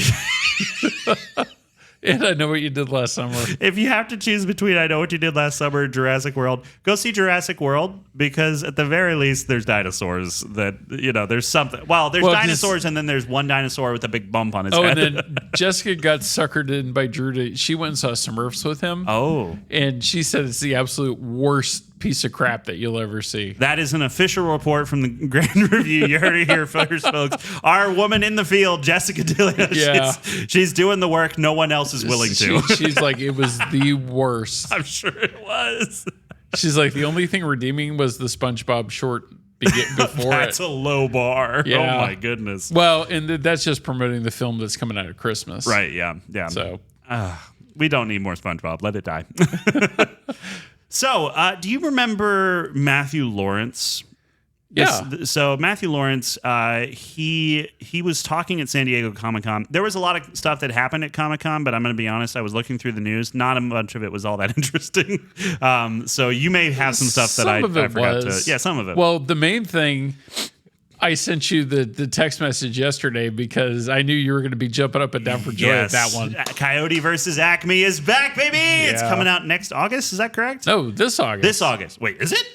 And I know what you did last summer. If you have to choose between I Know What You Did Last Summer and Jurassic World, go see Jurassic World because at the very least there's dinosaurs that, there's something. Well, there's dinosaurs and then there's one dinosaur with a big bump on his head. And then Jessica got suckered in by Drew. She went and saw Smurfs with him. Oh. And she said it's the absolute worst piece of crap that you'll ever see. That is an official report from the Grand Review. You heard it here first, folks. Our woman in the field, Jessica Delia, Yeah. she's doing the work no one else is willing to. She's like, it was the worst. I'm sure it was. She's like, the only thing redeeming was the SpongeBob short before That's a low bar. Yeah. Oh, my goodness. Well, and that's just promoting the film that's coming out at Christmas. Right, yeah. So we don't need more SpongeBob. Let it die. So, do you remember Matthew Lawrence? Yeah. So Matthew Lawrence, he was talking at San Diego Comic-Con. There was a lot of stuff that happened at Comic-Con, but I'm going to be honest, I was looking through the news. Not a bunch of it was all that interesting. So you may have some stuff that I forgot to. Yeah, some of it. Well, the main thing, I sent you the text message yesterday because I knew you were going to be jumping up and down for joy at that one. Coyote versus Acme is back, baby. Yeah. It's coming out next August. Is that correct? No, this August. This August. Wait, is it?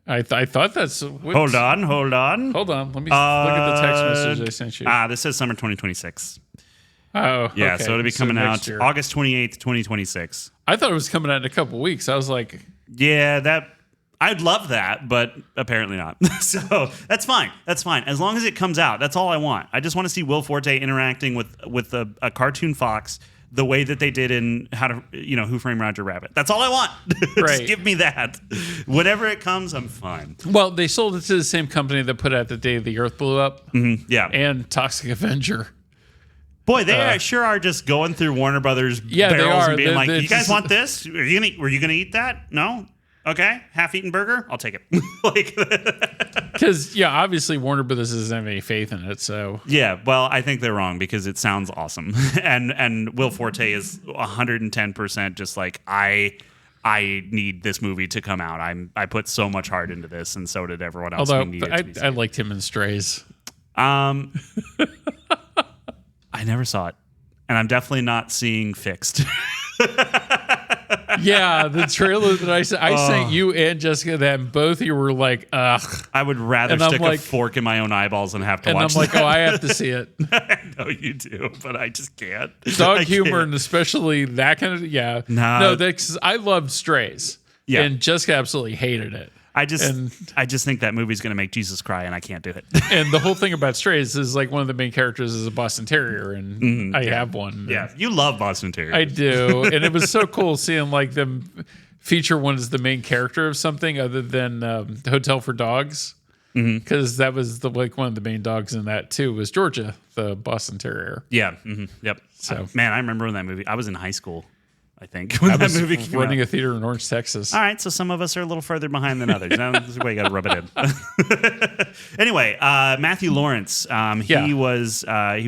I thought that's... Hold on. Hold on. Let me look at the text message I sent you. This says summer 2026. Oh, yeah. okay. So it'll be coming out year. August 28th, 2026. I thought it was coming out in a couple weeks. I was like... Yeah, I'd love that, but apparently not. So that's fine. That's fine. As long as it comes out, that's all I want. I just want to see Will Forte interacting with a cartoon fox the way that they did in Who Framed Roger Rabbit. That's all I want. Right. Just give me that. Whenever it comes, I'm fine. Well, they sold it to the same company that put out The Day the Earth Blew Up. Mm-hmm. Yeah. And Toxic Avenger. Boy, they sure are just going through Warner Brothers barrels and being like, you guys want this? Were you going to eat that? No? Okay, half-eaten burger? I'll take it. Because, obviously Warner Brothers doesn't have any faith in it, so... Yeah, well, I think they're wrong because it sounds awesome. and Will Forte is 110% just like, I need this movie to come out. I put so much heart into this, and so did everyone else. Although, I liked him in Strays. I never saw it, and I'm definitely not seeing Fixed. Yeah, the trailer that I sent you and Jessica that, and both of you were like, ugh. I would rather stick a fork in my own eyeballs than have to watch that. And I'm like, oh, I have to see it. I know you do, but I just can't. Dog humor, and especially that kind of, No, I loved Strays. Yeah. And Jessica absolutely hated it. I just think that movie's going to make Jesus cry, and I can't do it. And the whole thing about Strays is like one of the main characters is a Boston Terrier, and I have one. Yeah, you love Boston Terriers. I do, and it was so cool seeing like them feature one as the main character of something other than Hotel for Dogs, because that was one of the main dogs in that too was Georgia, the Boston Terrier. Yeah. Yep. So man, I remember when that movie. I was in high school. I think, when I that was movie came running out. a theater in Orange, Texas. All right, so some of us are a little further behind than others. Now, this is where you got to rub it in. Anyway, Matthew Lawrence, he was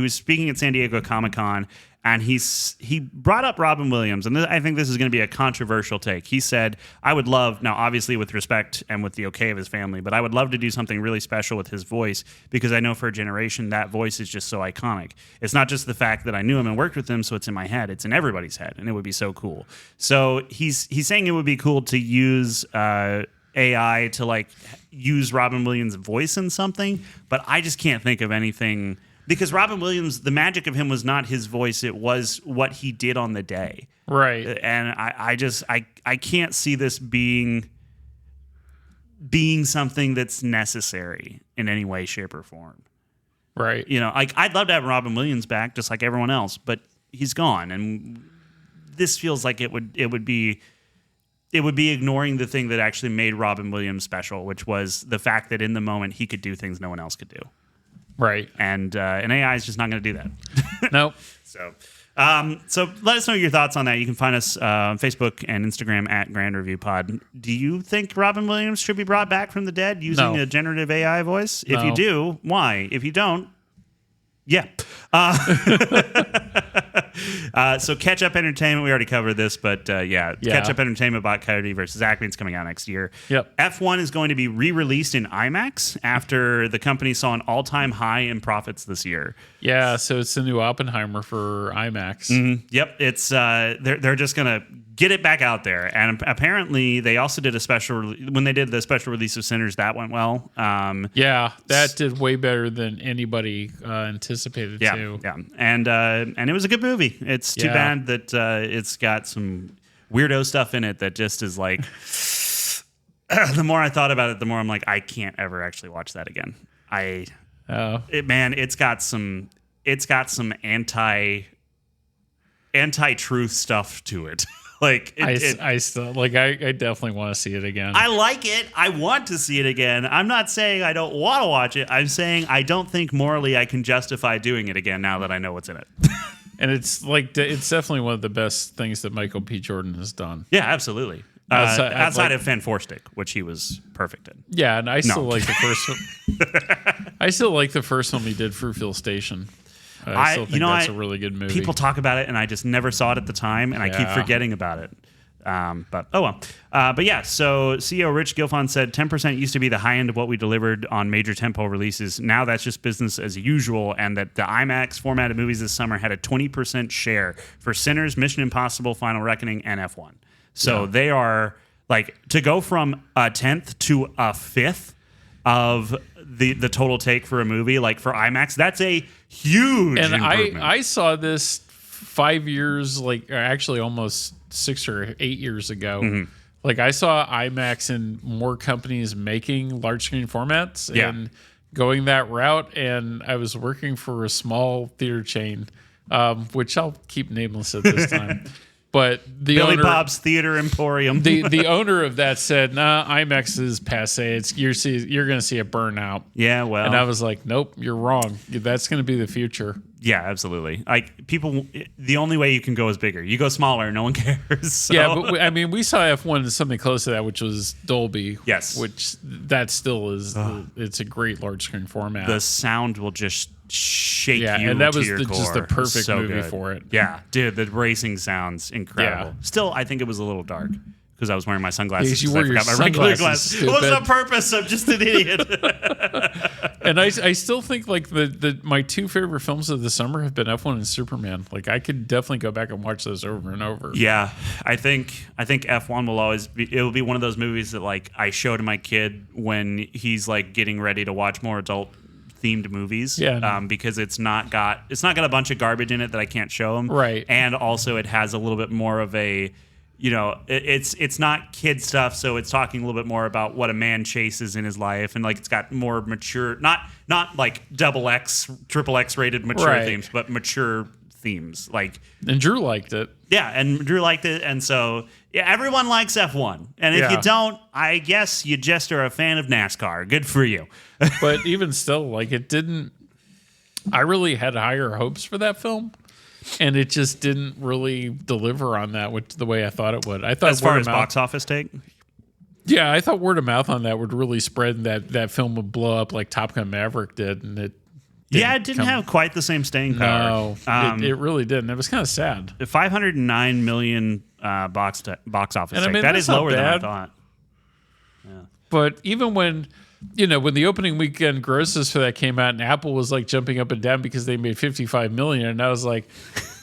speaking at San Diego Comic-Con, and he brought up Robin Williams, and I think this is going to be a controversial take. He said, I would love, now obviously with respect and with the okay of his family, but I would love to do something really special with his voice, because I know for a generation that voice is just so iconic. It's not just the fact that I knew him and worked with him, so it's in my head. It's in everybody's head, and it would be so cool. So he's saying it would be cool to use AI to like use Robin Williams' voice in something, but I just can't think of anything. Because Robin Williams, the magic of him was not his voice; it was what he did on the day. Right. And I can't see this being something that's necessary in any way, shape, or form. Right. You know, like I'd love to have Robin Williams back, just like everyone else, but he's gone, and this feels like it would be ignoring the thing that actually made Robin Williams special, which was the fact that in the moment he could do things no one else could do. Right. And AI is just not going to do that. Nope. So let us know your thoughts on that. You can find us on Facebook and Instagram at Grand Review Pod. Do you think Robin Williams should be brought back from the dead using a generative AI voice? If you do, why? If you don't, yeah. So Catch Up Entertainment, we already covered this, but Catch Up Entertainment bought Coyote versus Acme. It's coming out next year. Yep. F1 is going to be re-released in IMAX after the company saw an all-time high in profits this year. Yeah, so it's the new Oppenheimer for IMAX. Mm-hmm. Yep, it's they're just gonna get it back out there, and apparently they also did a special when they did the special release of Sinners. That went well. Yeah, that did way better than anybody anticipated. Yeah, and it was a good movie. It's too bad that it's got some weirdo stuff in it that just is like. The more I thought about it, the more I'm like, I can't ever actually watch that again. It's got some anti-truth stuff to it. Like I still like. I definitely want to see it again. I like it. I want to see it again. I'm not saying I don't want to watch it. I'm saying I don't think morally I can justify doing it again now that I know what's in it. And it's definitely one of the best things that Michael P. Jordan has done. Yeah, absolutely. Outside of Fan Stick, which he was perfect in. Yeah, and I still like the first one. I still like the first one he did, Fruitville Station. I still think that's a really good movie. People talk about it, and I just never saw it at the time, and I keep forgetting about it. But oh well. But yeah, so CEO Rich Gilfon said 10% used to be the high end of what we delivered on major tentpole releases. Now that's just business as usual, and that the IMAX formatted movies this summer had a 20% share for Sinners, Mission Impossible, Final Reckoning, and F1. So they are like to go from a 10th to a 5th of the total take for a movie, like for IMAX. That's a huge improvement. I saw this 5 years, like actually almost 6 or 8 years ago. Mm-hmm. Like I saw IMAX and more companies making large screen formats and going that route. And I was working for a small theater chain, which I'll keep nameless at this time. But the Billy owner, Bob's Theater Emporium. the owner of that said, "Nah, IMAX is passe. You're going to see it burn out." Yeah, well, and I was like, "Nope, you're wrong. That's going to be the future." Yeah, absolutely. Like people, the only way you can go is bigger. You go smaller, no one cares. So. Yeah, but we saw F1 something close to that, which was Dolby. Yes, which that still is. It's a great large screen format. The sound will just shake you. And that was just the perfect movie good. for it. Yeah, dude, the racing sounds incredible. Yeah. Still, I think it was a little dark because I was wearing my sunglasses. You wore I forgot my regular glasses. It wasn't on purpose. I'm just an idiot. And I still think like my two favorite films of the summer have been F1 and Superman. Like I could definitely go back and watch those over and over. Yeah, I think F1 will always be. It will be one of those movies that like I show to my kid when he's like getting ready to watch more adult themed movies. Yeah. Because it's not got a bunch of garbage in it that I can't show him. Right. And also it has a little bit more of a. You know, it's not kid stuff, so it's talking a little bit more about what a man chases in his life, and like it's got more mature, not like XXX, XXX rated mature themes, but mature themes. Like, and Drew liked it. Yeah, and Drew liked it, and so yeah, everyone likes F1, and if you don't, I guess you just are a fan of NASCAR. Good for you. But even still, like it didn't. I really had higher hopes for that film. and it just didn't really deliver on that the way I thought it would. I thought As far as box office take? Yeah, I thought word of mouth on that would really spread, and that film would blow up like Top Gun Maverick did, and it didn't have quite the same staying power. No, it really didn't. It was kind of sad. 509 million box office And take. I mean, that that's is not lower than I bad. thought. But even when the opening weekend grosses for that came out, and Apple was like jumping up and down because they made 55 million, and I was like,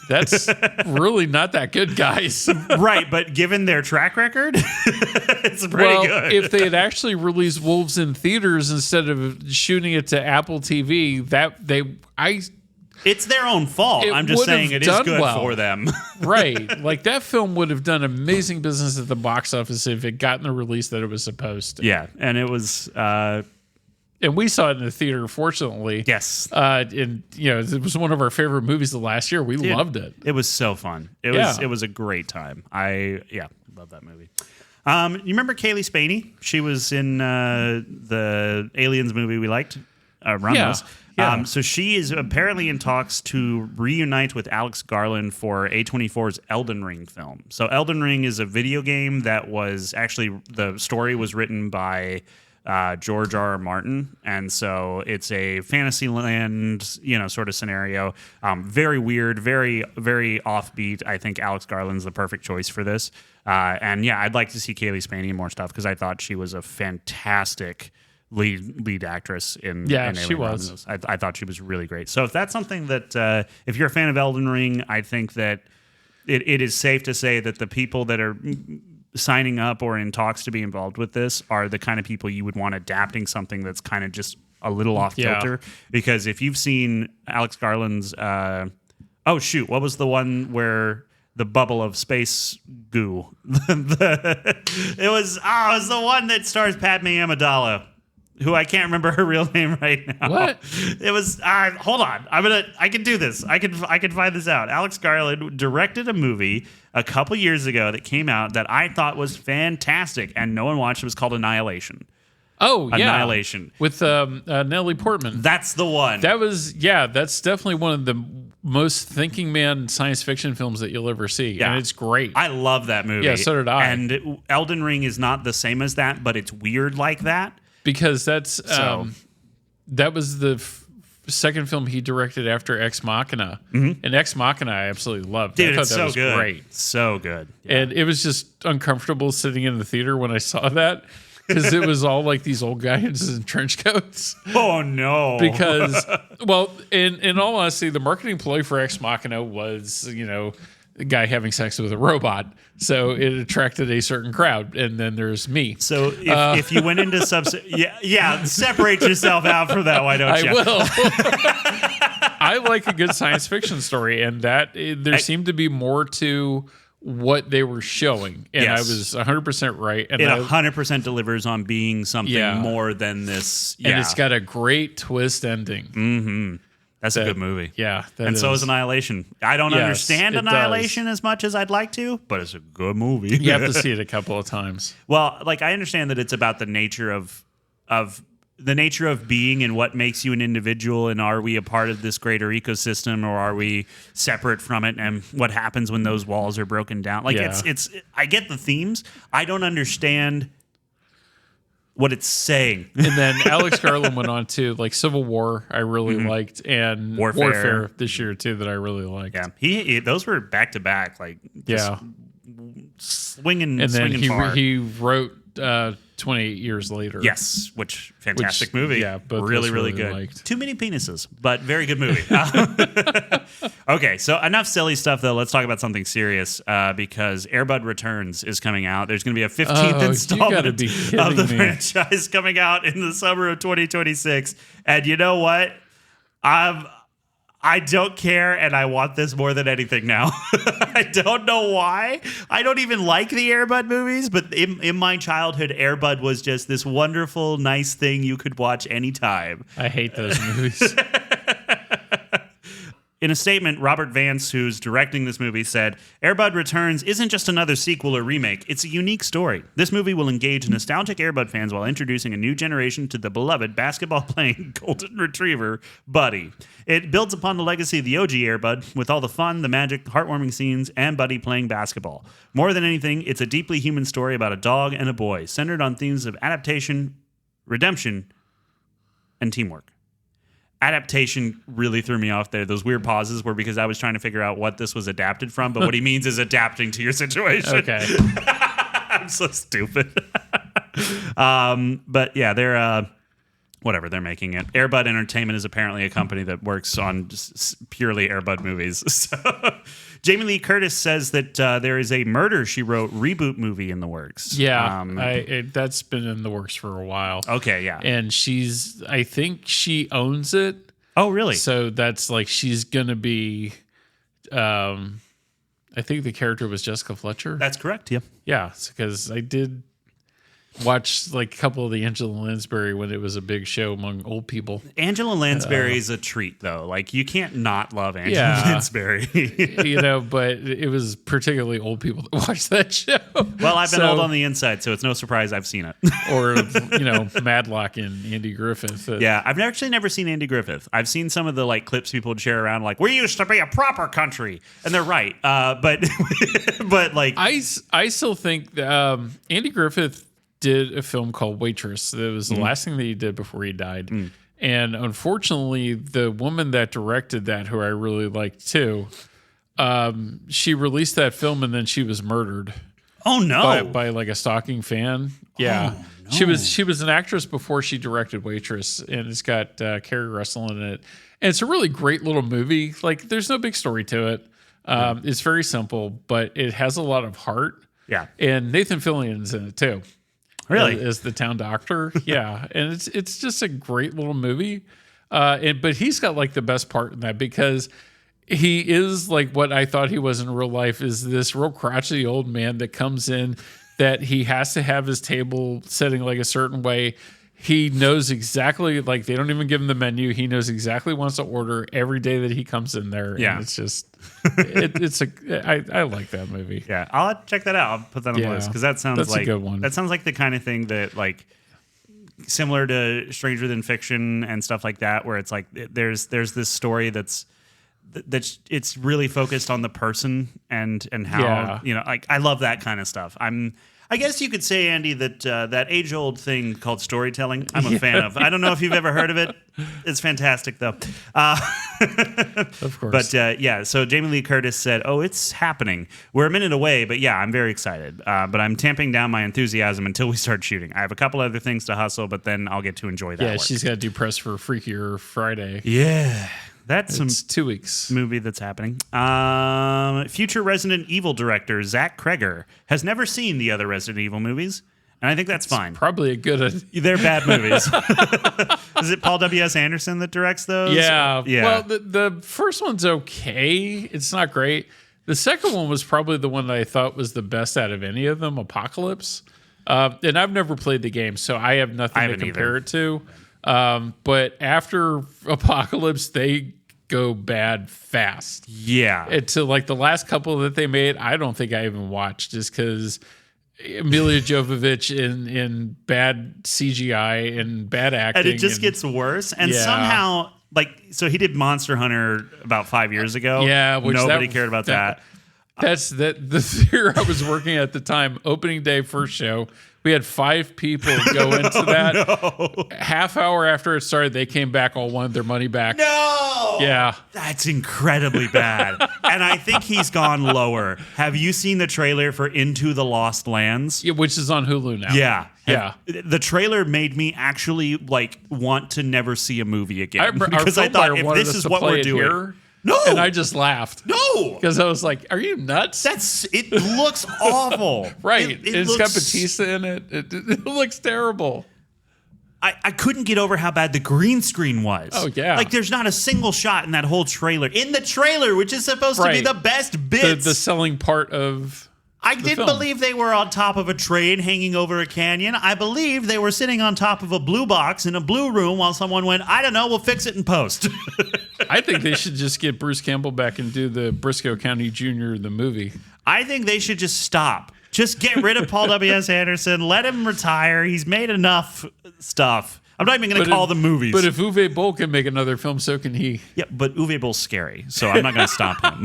that's really not that good, guys. Right, but given their track record, it's pretty good. If they had actually released Wolves in theaters instead of shooting it to Apple TV, it's their own fault. I'm just saying it is good for them. Right. Like that film would have done amazing business at the box office if it gotten the release that it was supposed to. Yeah, and it was and we saw it in the theater, fortunately. Yes. And it was one of our favorite movies of last year. We loved it. It was so fun. It was a great time. Love that movie. You remember Kaylee Spaney? She was in the Aliens movie we liked, Ramos. Yeah. So she is apparently in talks to reunite with Alex Garland for A24's Elden Ring film. So Elden Ring is a video game that was actually, the story was written by George R. R. Martin, and so it's a Fantasyland, sort of scenario. Very weird, very, very offbeat. I think Alex Garland's the perfect choice for this. And yeah, I'd like to see Kaylee Spaney in more stuff because I thought she was a fantastic lead actress in Alien she was. Romulus. I thought she was really great. So if that's something that if you're a fan of Elden Ring, I think that it is safe to say that the people that are signing up or in talks to be involved with this are the kind of people you would want adapting something that's kind of just a little off kilter. Because if you've seen Alex Garland's what was the one where the bubble of space goo? It was the one that stars Padme Amidala, who I can't remember her real name right now. What? It was hold on. I can do this. I can find this out. Alex Garland directed a movie a couple years ago that came out that I thought was fantastic and no one watched. It was called Annihilation. Oh, yeah. Annihilation. With Natalie Portman. That's the one. That's definitely one of the most thinking man science fiction films that you'll ever see. Yeah. And it's great. I love that movie. Yeah, so did I. And Elden Ring is not the same as that, but it's weird like that. Because that was the second film he directed after Ex Machina. Mm-hmm. And Ex Machina I absolutely loved. Dude, I thought it's that so was good. Great. So good. Yeah. And it was just uncomfortable sitting in the theater when I saw that. Because it was all like these old guys in trench coats. Oh, no. Because, in all honesty, the marketing ploy for Ex Machina was, a guy having sex with a robot. So it attracted a certain crowd. And then there's me. So if you went into separate yourself out from that. Why don't you? I will. I like a good science fiction story. And there seemed to be more to what they were showing, and yes. I was 100% right. And it 100% delivers on being something more than this. Yeah. And it's got a great twist ending. Mm-hmm. That's a good movie. Yeah. So is Annihilation. I don't understand Annihilation as much as I'd like to, but it's a good movie. You have to see it a couple of times. Well, I understand that it's about the nature of being and what makes you an individual, and are we a part of this greater ecosystem or are we separate from it, and what happens when those walls are broken down. It's I get the themes. I don't understand what it's saying. And then Alex Garland went on to Civil War I really liked, and Warfare this year too that I really liked. Yeah. He those were back to back swinging and then far. he wrote 28 Years Later. Yes, fantastic movie. Yeah, both really good. Liked. Too many penises, but very good movie. Okay, so enough silly stuff though. Let's talk about something serious because Air Bud Returns is coming out. There's going to be a 15th installment of the franchise coming out in the summer of 2026. And you know what? I don't care, and I want this more than anything now. I don't know why. I don't even like the Air Bud movies, but in my childhood, Air Bud was just this wonderful, nice thing you could watch anytime. I hate those movies. In a statement, Robert Vance, who's directing this movie, said, Air Bud Returns isn't just another sequel or remake. It's a unique story. This movie will engage nostalgic Air Bud fans while introducing a new generation to the beloved basketball-playing golden retriever, Buddy. It builds upon the legacy of the OG Air Bud with all the fun, the magic, heartwarming scenes, and Buddy playing basketball. More than anything, it's a deeply human story about a dog and a boy, centered on themes of adaptation, redemption, and teamwork. Adaptation really threw me off there. Those weird pauses were because I was trying to figure out what this was adapted from, but what he means is adapting to your situation. Okay. I'm so stupid. But yeah, they're whatever, they're making it. Air Bud Entertainment is apparently a company that works on just purely Air Bud movies. So, Jamie Lee Curtis says that there is a Murder, She Wrote reboot movie in the works. Yeah, that's been in the works for a while. Okay, yeah. And I think she owns it. Oh, really? So that's like she's going to be, I think the character was Jessica Fletcher. That's correct, yeah. Yeah, because I did watch like a couple of the Angela Lansbury when it was a big show among old people. Angela Lansbury is a treat, though. Like, you can't not love Angela Lansbury. But it was particularly old people that watched that show. Well, I've been old on the inside, so it's no surprise I've seen it. Or, Madlock and Andy Griffith. Yeah, I've actually never seen Andy Griffith. I've seen some of the like clips people would share around, like, we used to be a proper country. And they're right. But like... I still think Andy Griffith did a film called Waitress. It was the last thing that he did before he died. And unfortunately, the woman that directed that, who I really liked too, she released that film and then she was murdered. Oh no! By like a stalking fan. Yeah, oh, no. She was an actress before she directed Waitress, and it's got Kerry Russell in it. And it's a really great little movie. Like, there's no big story to it. It's very simple, but it has a lot of heart. Yeah, and Nathan Fillion's in it too. Really? As the town doctor. Yeah. And it's just a great little movie. But he's got like the best part in that because he is like what I thought he was in real life, is this real crotchety old man that comes in that he has to have his table setting like a certain way. He knows exactly, like, they don't even give him the menu. He knows exactly what wants to order every day that he comes in there. Yeah. And it's just, I like that movie. Yeah. I'll check that out. I'll put that on the list because that sounds like a good one. That sounds like the kind of thing that, like, similar to Stranger Than Fiction and stuff like that, where it's like there's this story that's it's really focused on the person and how, like, I love that kind of stuff. I guess you could say, Andy, that that age-old thing called storytelling, I'm a fan of. I don't know if you've ever heard of it. It's fantastic, though. Of course. But, so Jamie Lee Curtis said, it's happening. We're a minute away, but, I'm very excited. But I'm tamping down my enthusiasm until we start shooting. I have a couple other things to hustle, but then I'll get to enjoy that work. She's got to do press for Freakier Friday. Yeah. That's it's 2 weeks movie that's happening. Future Resident Evil director Zach Kreger has never seen the other Resident Evil movies, and I think that's fine. Probably a good. They're bad movies. Is it Paul W.S. Anderson that directs those? Yeah. Well, the first one's okay. It's not great. The second one was probably the one that I thought was the best out of any of them, Apocalypse. And I've never played the game, so I have nothing to compare it to. But after Apocalypse, they go bad fast. Yeah. To like the last couple that they made, I don't think I even watched, just because Milla Jovovich in bad CGI and bad acting. And it just gets worse. And somehow, like, so he did Monster Hunter about 5 years ago. Yeah. Nobody cared about that. That's the theater I was working at the time, opening day, first show. We had 5 people go into that. No. Half hour after it started, they came back, all wanted their money back. No! Yeah. That's incredibly bad. And I think he's gone lower. Have you seen the trailer for Into the Lost Lands? Yeah, which is on Hulu now. Yeah. Yeah. The trailer made me actually, like, want to never see a movie again. Because I thought, if this is what we're doing... Here, no. And I just laughed. No. Because I was like, are you nuts? It looks awful. Right. It's got Batista in it. It looks terrible. I couldn't get over how bad the green screen was. Oh, yeah. Like, there's not a single shot in that whole trailer. In the trailer, which is supposed to be the best bits. The selling part of I didn't believe they were on top of a train hanging over a canyon. I believe they were sitting on top of a blue box in a blue room while someone went, I don't know, we'll fix it in post. I think they should just get Bruce Campbell back and do the Briscoe County Jr. the movie. I think they should just stop. Just get rid of Paul W.S. Anderson. Let him retire. He's made enough stuff. I'm not even going to call them movies. But if Uwe Boll can make another film, so can he. Yeah, but Uwe Boll's scary, so I'm not going to stop him.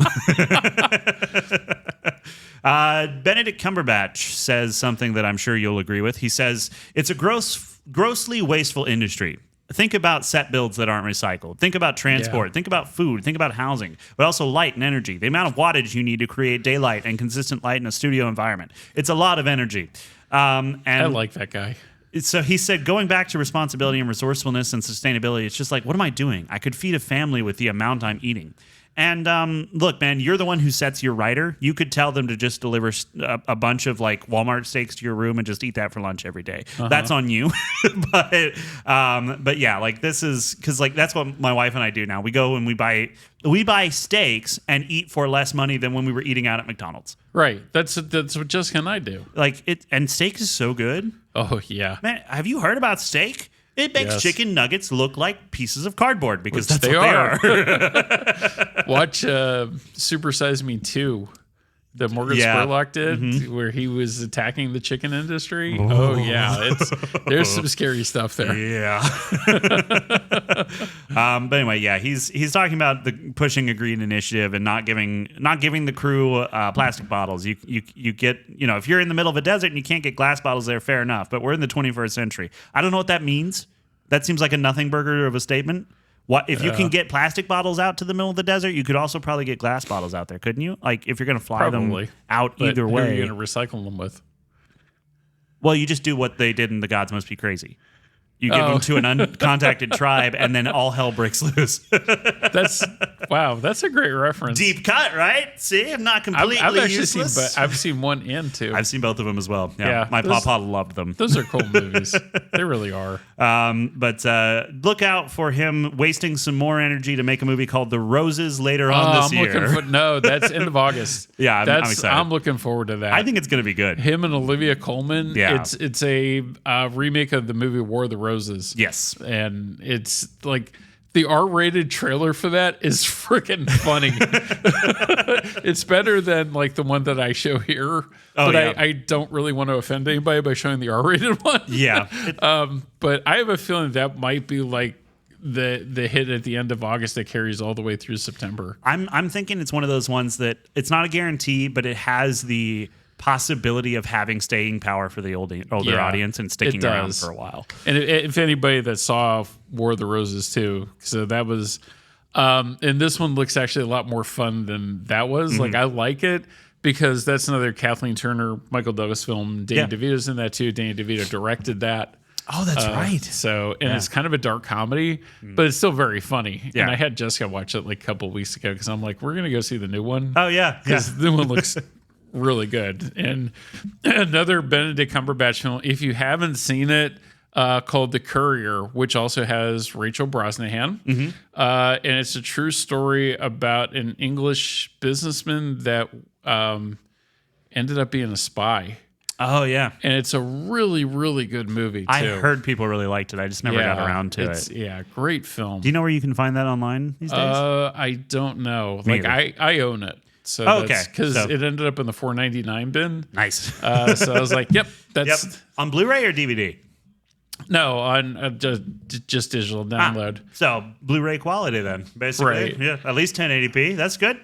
Benedict Cumberbatch says something that I'm sure you'll agree with. He says, it's a grossly wasteful industry. Think about set builds that aren't recycled. Think about transport. Think about food. Think about housing, but also light and energy. The amount of wattage you need to create daylight and consistent light in a studio environment. It's a lot of energy. And I like that guy. So he said, going back to responsibility and resourcefulness and sustainability, it's just like, what am I doing? I could feed a family with the amount I'm eating. And look, man, you're the one who sets your writer. You could tell them to just deliver a bunch of like Walmart steaks to your room and just eat that for lunch every day. That's on you. But yeah, like this is because like that's what my wife and I do now. We go and we buy steaks and eat for less money than when we were eating out at McDonald's. Right. That's what Jessica and I do. Like and steak is so good. Oh yeah, man. Have you heard about steak? It makes chicken nuggets look like pieces of cardboard because that's they what they are. Watch Super Size Me 2 that Morgan Spurlock did, where he was attacking the chicken industry. Ooh. Oh yeah, there's some scary stuff there. Yeah. But anyway, yeah, he's talking about pushing a green initiative and not giving the crew plastic bottles. You get, if you're in the middle of a desert and you can't get glass bottles there, fair enough. But we're in the 21st century. I don't know what that means. That seems like a nothing burger of a statement. What if you can get plastic bottles out to the middle of the desert? You could also probably get glass bottles out there, couldn't you? Like if you're going to fly them out either way, who are you going to recycle them with? Well, you just do what they did in The Gods Must Be Crazy. You give them to an uncontacted tribe, and then all hell breaks loose. That's a great reference. Deep cut, right? See, I'm not completely I've actually useless. I've seen 1 and 2. I've seen both of them as well. Yeah, my papa loved them. Those are cool movies. They really are. But look out for him wasting some more energy to make a movie called The Roses later on this year. No, that's end of August. Yeah, I'm excited. I'm looking forward to that. I think it's going to be good. Him and Olivia Colman. Yeah. It's a remake of the movie War of the Roses. Yes. And it's like the R-rated trailer for that is freaking funny. It's better than like the one that I show here. But I don't really want to offend anybody by showing the R-rated one. Yeah. But I have a feeling that might be like the hit at the end of August that carries all the way through September. I'm thinking it's one of those ones that it's not a guarantee, but it has the possibility of having staying power for the older audience and sticking around for a while. And if anybody that saw War of the Roses too, so that was, and this one looks actually a lot more fun than that was. Mm-hmm. Like I like it because that's another Kathleen Turner, Michael Douglas film. Danny DeVito's in that too. Danny DeVito directed that. Oh, that's right. So, and it's kind of a dark comedy, but it's still very funny. Yeah. And I had Jessica watch it like a couple of weeks ago because I'm like, we're going to go see the new one. Oh, yeah. Because the new one looks really good. And another Benedict Cumberbatch film, if you haven't seen it, called The Courier, which also has Rachel Brosnahan. Mm-hmm. And it's a true story about an English businessman that ended up being a spy. Oh, yeah. And it's a really, really good movie, too. I heard people really liked it. I just never got around to it. Yeah, great film. Do you know where you can find that online these days? I don't know. I own it. So okay. Because it ended up in the $4.99 bin. Nice. So I was like, that's... Yep. On Blu-ray or DVD? No, on just digital download. So Blu-ray quality then, basically. Right. Yeah, at least 1080p. That's good.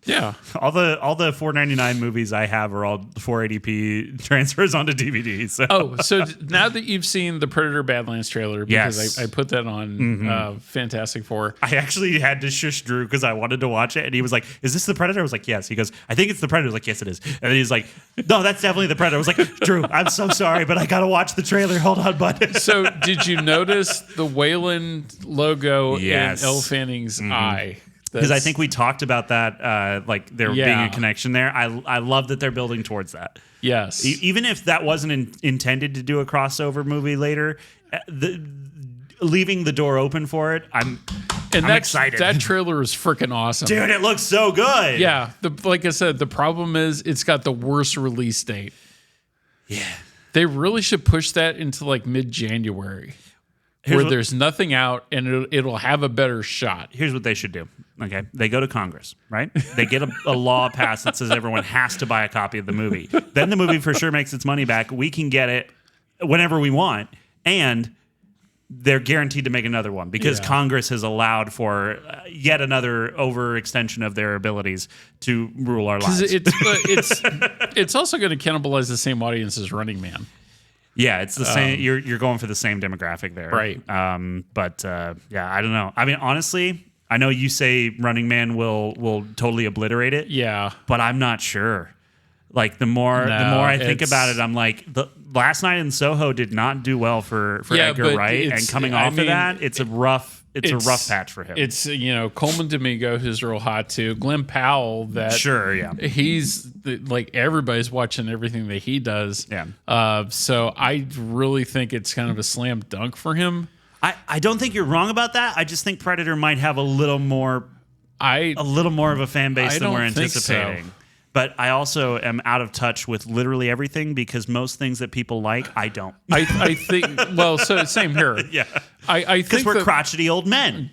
Yeah. All the $4.99 movies I have are all 480p transfers onto DVD. So. So now that you've seen the Predator Badlands trailer, because I put that on Fantastic Four. I actually had to shush Drew because I wanted to watch it, and he was like, "Is this the Predator?" I was like, "Yes." He goes, "I think it's the Predator." I was like, "Yes, it is." And then he's like, "No, that's definitely the Predator." I was like, "Drew, I'm so sorry, but I gotta watch the trailer. Hold on, bud." So did you notice the Wayland logo in Elle Fanning's eye? Because I think we talked about that, like there being a connection there. I love that they're building towards that. Yes. Even if that wasn't intended to do a crossover movie later, leaving the door open for it, I'm excited. That trailer is freaking awesome. Dude, it looks so good. Yeah. Like I said, the problem is it's got the worst release date. Yeah. They really should push that into like mid-January. where there's nothing out and it'll have a better shot. Here's what they should do. Okay, they go to Congress, right? They get a law passed that says everyone has to buy a copy of the movie. Then the movie for sure makes its money back. We can get it whenever we want, and they're guaranteed to make another one because Congress has allowed for yet another overextension of their abilities to rule our lives. It's also going to cannibalize the same audience as Running Man. Yeah, it's the same. You're going for the same demographic there, right? But I don't know. I mean, honestly, I know you say Running Man will totally obliterate it. Yeah, but I'm not sure. Like the more I think about it, I'm like the Last Night in Soho did not do well for Edgar Wright, and coming off of that, it's a rough patch for him. It's Coleman Domingo, who's real hot too. Glenn Powell, he's like everybody's watching everything that he does. Yeah. So I really think it's kind of a slam dunk for him. I don't think you're wrong about that. I just think Predator might have a little more of a fan base than we're anticipating. So. But I also am out of touch with literally everything because most things that people like, I don't. I think, well, so same here. Yeah. I think because we're crotchety old men.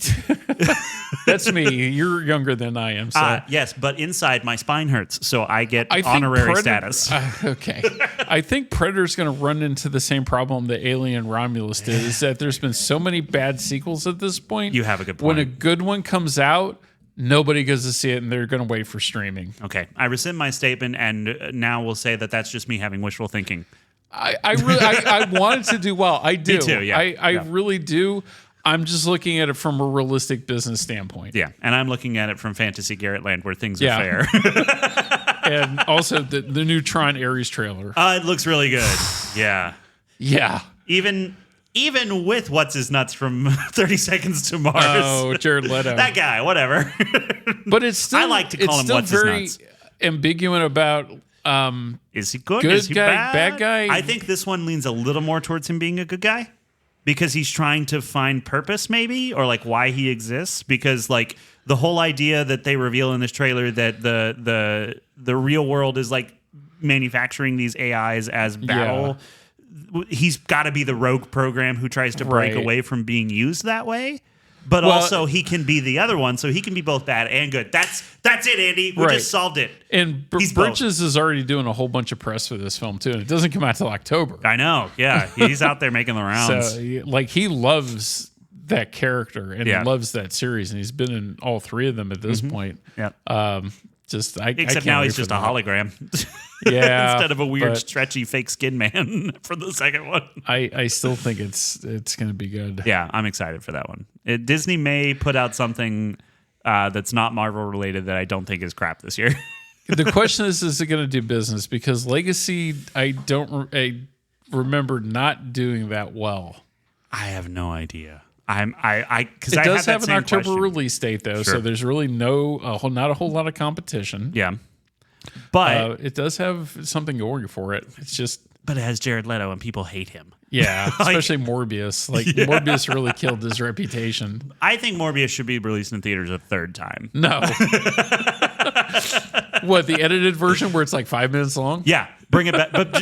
That's me. You're younger than I am. So. Yes, but inside my spine hurts, so I get honorary status. Okay. I think Predator's going to run into the same problem that Alien Romulus did, is that there's been so many bad sequels at this point. You have a good point. When a good one comes out, nobody goes to see it, and they're going to wait for streaming. Okay, I rescind my statement, and now we'll say that that's just me having wishful thinking. I want it to do well. I do. Me too, yeah. I really do. I'm just looking at it from a realistic business standpoint. Yeah, and I'm looking at it from Fantasy Garrett Land, where things are fair. And also the new Tron Ares trailer. It looks really good. Yeah. Yeah. Even with what's his nuts from 30 Seconds to Mars. Oh, Jared Leto. That guy, whatever. But it's still, I like to call him what's his nuts. Ambiguous about is he good? Good is he guy, bad guy? I think this one leans a little more towards him being a good guy because he's trying to find purpose, maybe, or like why he exists. Because like the whole idea that they reveal in this trailer that the real world is like manufacturing these AIs as battle. Yeah. He's got to be the rogue program who tries to break away from being used that way. But also he can be the other one, so he can be both bad and good. That's it, Andy. We just solved it. And Bridges is already doing a whole bunch of press for this film, too. And it doesn't come out till October. I know. Yeah. He's out there making the rounds. So, like, he loves that character and loves that series. And he's been in all three of them at this point. Yeah. Except now he's just a hologram. Yeah. Instead of a weird, stretchy fake skin man for the second one. I still think it's going to be good. Yeah, I'm excited for that one. Disney may put out something that's not Marvel related that I don't think is crap this year. The question is it going to do business? Because Legacy, I remember not doing that well. I have no idea. Because it does have an October release date though, so there's really not a whole lot of competition. Yeah, but it does have something going for it. It's just, but it has Jared Leto and people hate him. Yeah, especially Morbius. Like Morbius really killed his reputation. I think Morbius should be released in theaters a third time. No. What, the edited version where it's like 5 minutes long? Yeah, bring it back. But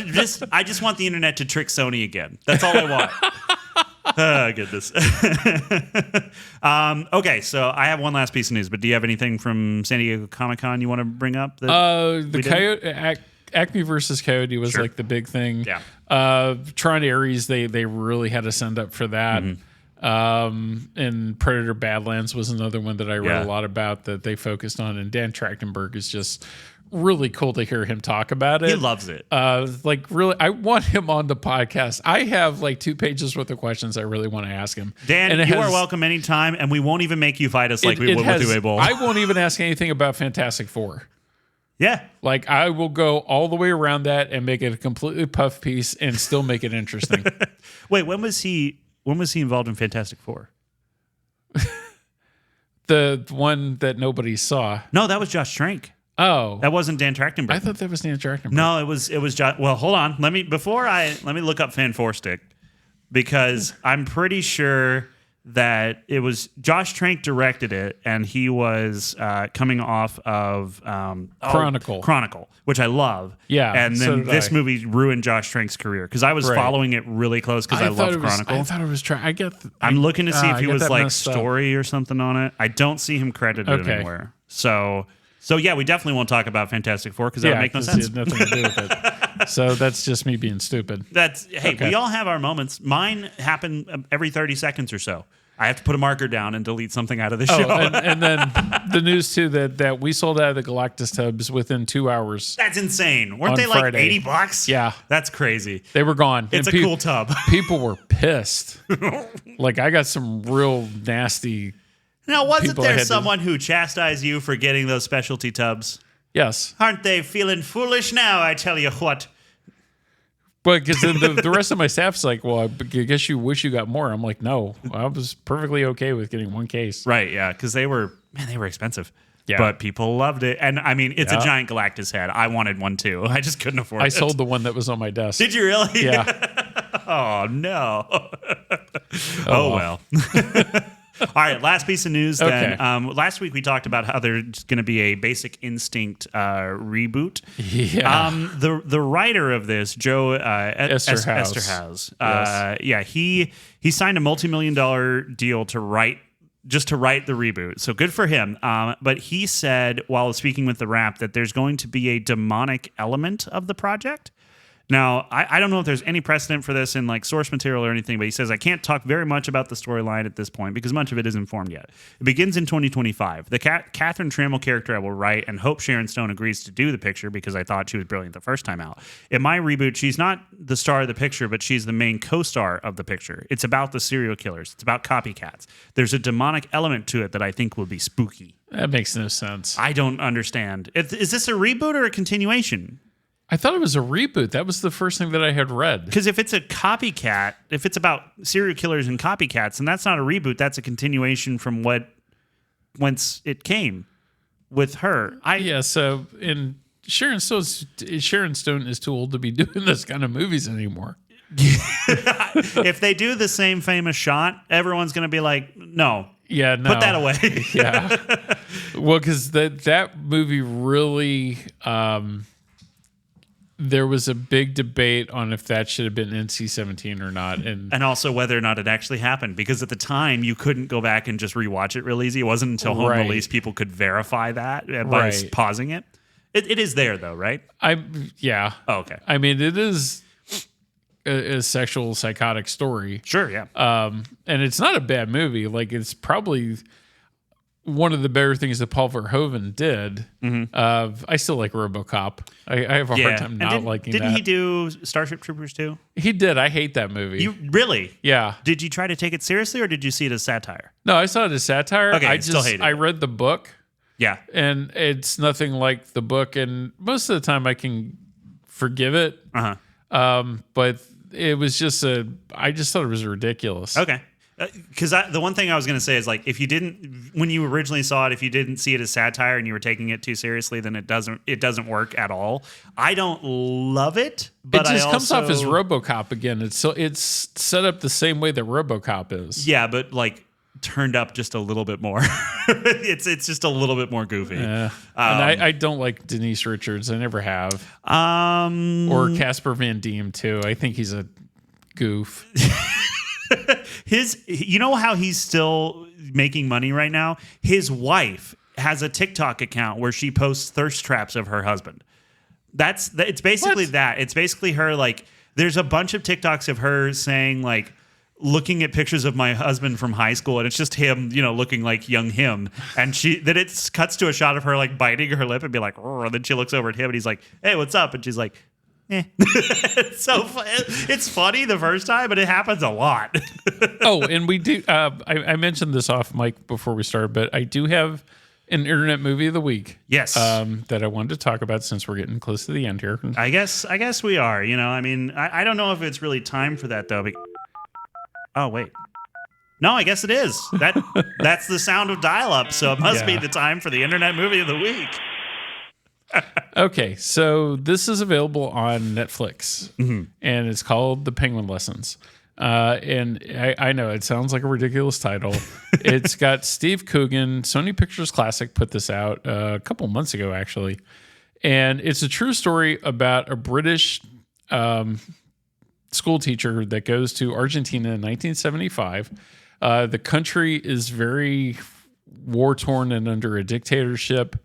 I just want the internet to trick Sony again. That's all I want. Oh, goodness. Okay, so I have one last piece of news, but do you have anything from San Diego Comic-Con you want to bring up? The Coyote, Acme versus Coyote was like the big thing. Yeah. Tron Ares, they really had to send up for that. Mm-hmm. And Predator Badlands was another one that I read a lot about that they focused on. And Dan Trachtenberg is just really cool to hear him talk about it. He loves it. Like really, I want him on the podcast. I have like 2 pages worth of questions I really want to ask him. Dan, you are welcome anytime, and we won't even make you fight us like we would with Uwe Boll. I won't even ask anything about Fantastic Four. Yeah. Like I will go all the way around that and make it a completely puff piece and still make it interesting. Wait, when was he involved in Fantastic Four? The one that nobody saw. No, that was Josh Trank. Oh, that wasn't Dan Trachtenberg. I thought that was Dan Trachtenberg. No, it was Josh. Well, hold on. Let me look up Fan Four Stick because I'm pretty sure that it was Josh Trank directed it, and he was coming off of Chronicle, which I love. Yeah, and so then did this I. movie ruined Josh Trank's career because I was following it really close because I love Chronicle. I thought it was I'm looking to see if he was like messed up. story or something on it. I don't see him credited anywhere. So yeah, we definitely won't talk about Fantastic Four because that would make no sense. It had nothing to do with it. So that's just me being stupid. We all have our moments. Mine happen every 30 seconds or so. I have to put a marker down and delete something out of the show. And then the news too that we sold out of the Galactus tubs within 2 hours. That's insane. Weren't they Friday. like $80? Yeah, that's crazy. They were gone. It's a cool tub. People were pissed. Like I got some real nasty. Now, wasn't there someone who chastised you for getting those specialty tubs? Yes. Aren't they feeling foolish now? I tell you what. But because then the rest of my staff's like, well, I guess you wish you got more. I'm like, no, I was perfectly okay with getting one case. Right, yeah, because they were expensive. Yeah. But people loved it. And I mean, it's a giant Galactus head. I wanted one too. I just couldn't afford it. I sold the one that was on my desk. Did you really? Yeah. Oh, no. Oh, well. All right, last piece of news then. Last week we talked about how there's going to be a Basic Instinct reboot. Yeah. The writer of this, Joe Esterhaus. He signed a multi-million-dollar deal to write the reboot. So good for him. But he said while speaking with The Wrap that there's going to be a demonic element of the project. Now, I don't know if there's any precedent for this in like source material or anything, but he says, I can't talk very much about the storyline at this point because much of it isn't formed yet. It begins in 2025. The Catherine Trammell character I will write and hope Sharon Stone agrees to do the picture because I thought she was brilliant the first time out. In my reboot, she's not the star of the picture, but she's the main co-star of the picture. It's about the serial killers. It's about copycats. There's a demonic element to it that I think will be spooky. That makes no sense. I don't understand. Is this a reboot or a continuation? I thought it was a reboot. That was the first thing that I had read. Because if it's a copycat, if it's about serial killers and copycats, then that's not a reboot. That's a continuation from whence it came with her. So Sharon Stone is too old to be doing this kind of movies anymore. If they do the same famous shot, everyone's going to be like, no. Yeah, no. Put that away. Yeah. Well, because that movie really... there was a big debate on if that should have been NC-17 or not. And also whether or not it actually happened. Because at the time, you couldn't go back and just rewatch it real easy. It wasn't until home release people could verify that by pausing it. It is there, though, right? Yeah. Oh, okay. I mean, it is a sexual psychotic story. Sure, yeah. And it's not a bad movie. Like, it's probably... one of the better things that Paul Verhoeven did. Mm-hmm. I still like RoboCop. I have a hard time not liking that. Didn't he do Starship Troopers too? He did. I hate that movie. You really? Yeah. Did you try to take it seriously or did you see it as satire? No, I saw it as satire. Okay, still hate it. I read the book. Yeah. And it's nothing like the book. And most of the time I can forgive it. Uh-huh. But it was just I just thought it was ridiculous. Okay. Because the one thing I was going to say is like if you didn't when you originally saw it, if you didn't see it as satire and you were taking it too seriously, then it doesn't work at all. I don't love it, but it just comes off as RoboCop again. It's set up the same way that RoboCop is. Yeah, but like turned up just a little bit more. it's just a little bit more goofy. Yeah. And I don't like Denise Richards. I never have. Or Casper Van Diem too. I think he's a goof. You know how he's still making money right now? His wife has a TikTok account where she posts thirst traps of her husband. It's basically that. It's basically her like there's a bunch of TikToks of her saying like looking at pictures of my husband from high school and it's just him, looking like young him. And then it cuts to a shot of her like biting her lip and be like, and then she looks over at him and he's like, hey, what's up? And she's like, It's so it's funny the first time, but it happens a lot. Oh, and we do. I mentioned this off mic before we started, but I do have an internet movie of the week. Yes, that I wanted to talk about since we're getting close to the end here. I guess we are. I mean, I don't know if it's really time for that though. Oh wait. No, I guess it is. That's the sound of dial-up, so it must be the time for the internet movie of the week. Okay, so this is available on Netflix, and it's called The Penguin Lessons. And I know it sounds like a ridiculous title. It's got Steve Coogan. Sony Pictures Classic put this out a couple months ago, actually. And it's a true story about a British school teacher that goes to Argentina in 1975. The country is very war-torn and under a dictatorship.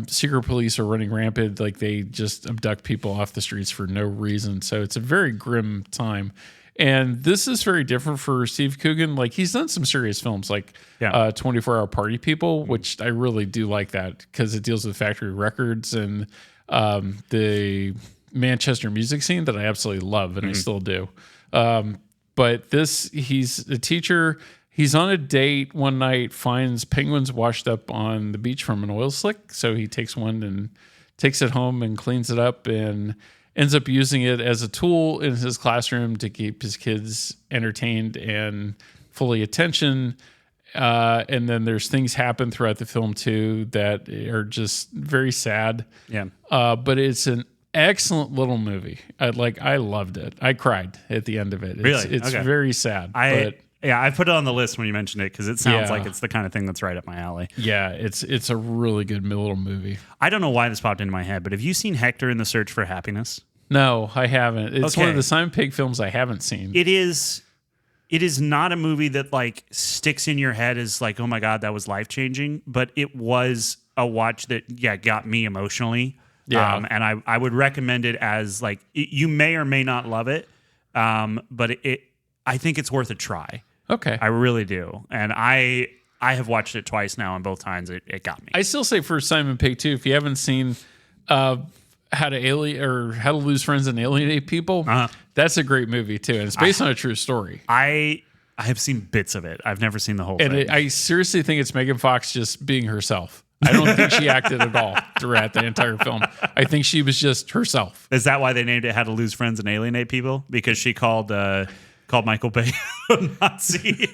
Secret police are running rampant. Like, they just abduct people off the streets for no reason. So it's a very grim time. And this is very different for Steve Coogan. Like, he's done some serious films like 24-Hour Party People, which I really do like that because it deals with factory records and the Manchester music scene that I absolutely love and I still do. But he's a teacher. He's on a date one night, finds penguins washed up on the beach from an oil slick. So he takes one and takes it home and cleans it up and ends up using it as a tool in his classroom to keep his kids entertained and fully attention. And then there's things happen throughout the film too that are just very sad. Yeah. But it's an excellent little movie. I loved it. I cried at the end of it. It's Okay. very sad. I put it on the list when you mentioned it because it sounds like it's the kind of thing that's right up my alley. Yeah, it's a really good little movie. I don't know why this popped into my head, but have you seen Hector in the Search for Happiness? No, I haven't. It's one of the Simon Pegg films I haven't seen. It is not a movie that like sticks in your head as like, oh my God, that was life-changing, but it was a watch that got me emotionally. Yeah. And I would recommend it as like, you may or may not love it, but I think it's worth a try. Okay. I really do. And I have watched it twice now, and both times it got me. I still say for Simon Pegg too, if you haven't seen How to Lose Friends and Alienate People, that's a great movie too. And it's based on a true story. I have seen bits of it. I've never seen the whole thing. And I seriously think it's Megan Fox just being herself. I don't think she acted at all throughout the entire film. I think she was just herself. Is that why they named it How to Lose Friends and Alienate People? Because she called Michael Bay a Nazi.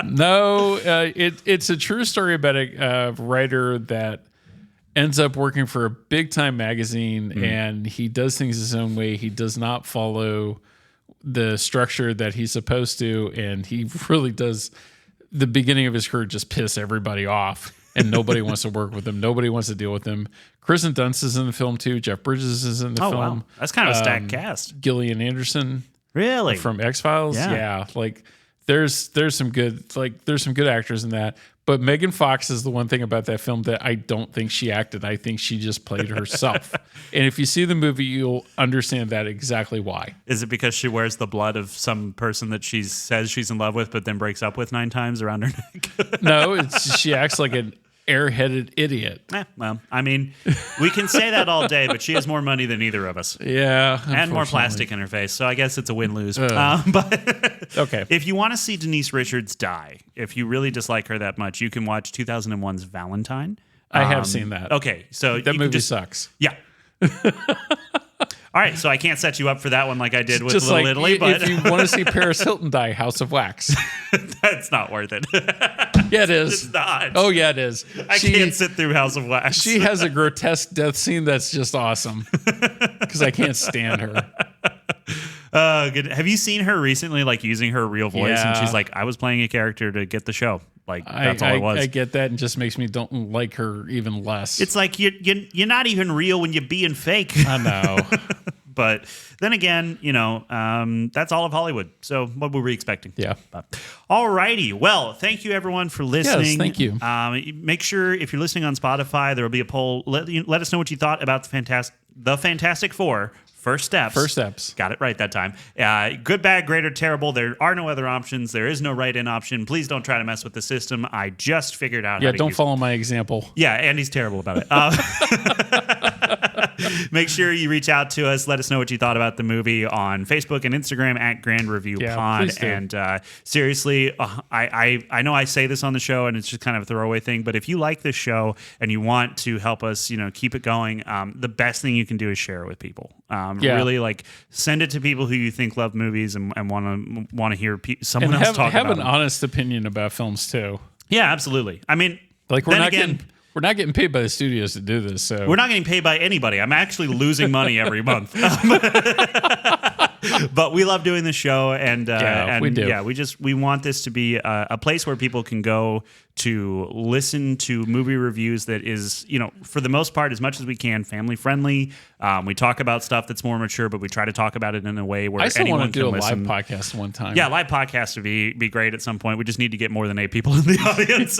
No, it's a true story about a writer that ends up working for a big time magazine, and he does things his own way. He does not follow the structure that he's supposed to, and he really does. The beginning of his career just piss everybody off, and nobody wants to work with him. Nobody wants to deal with him. Kristen Dunst is in the film too. Jeff Bridges is in the film. Wow. That's kind of a stacked cast. Gillian Anderson. Really? From X-Files? Yeah. Like there's some good actors in that. But Megan Fox is the one thing about that film that I don't think she acted. I think she just played herself. And if you see the movie, you'll understand that exactly why. Is it because she wears the blood of some person that she says she's in love with, but then breaks up with 9 times around her neck? No, she acts like an airheaded idiot. Well, I mean, we can say that all day, but she has more money than either of us. Yeah. And more plastic in her face. So I guess it's a win-lose. But okay. If you want to see Denise Richards die, if you really dislike her that much, you can watch 2001's Valentine. I have seen that. Okay. So that movie sucks. Yeah. All right, so I can't set you up for that one like I did with Just Little like Italy, but if you want to see Paris Hilton die, House of Wax. That's not worth it. Yeah, it is. It's not. Oh, yeah, it is. I can't sit through House of Wax. She has a grotesque death scene that's just awesome because I can't stand her. Good. Have you seen her recently, like using her real voice? Yeah. And she's like, I was playing a character to get the show. Like, that's all it was. I get that, and just makes me don't like her even less. It's like you're not even real when you're being fake. I know. But then again, that's all of Hollywood. So what were we expecting? Yeah. All righty. Well, thank you everyone for listening. Yes, thank you. Make sure if you're listening on Spotify, there will be a poll. Let us know what you thought about the Fantastic Four. First steps. Got it right that time. Good, bad, great, or terrible. There are no other options. There is no right-in option. Please don't try to mess with the system. I just figured out how to don't use follow my example. Yeah, Andy's terrible about it. Make sure you reach out to us. Let us know what you thought about the movie on Facebook and Instagram at Grand Review Pod. Please do. And seriously, I know I say this on the show and it's just kind of a throwaway thing, but if you like this show and you want to help us, keep it going, the best thing you can do is share it with people. Really, like send it to people who you think love movies and want to hear someone else talk about have an them. honest opinion about films too. Yeah, absolutely. I mean, like we're not getting paid by the studios to do this, so we're not getting paid by anybody. I'm actually losing money every month. But we love doing the show, and we do. Yeah, we want this to be a place where people can go to listen to movie reviews that is, for the most part, as much as we can, family friendly. We talk about stuff that's more mature, but we try to talk about it in a way where I still anyone want to do can a listen. live podcast one time. Yeah, live podcast would be great at some point. We just need to get more than 8 people in the audience.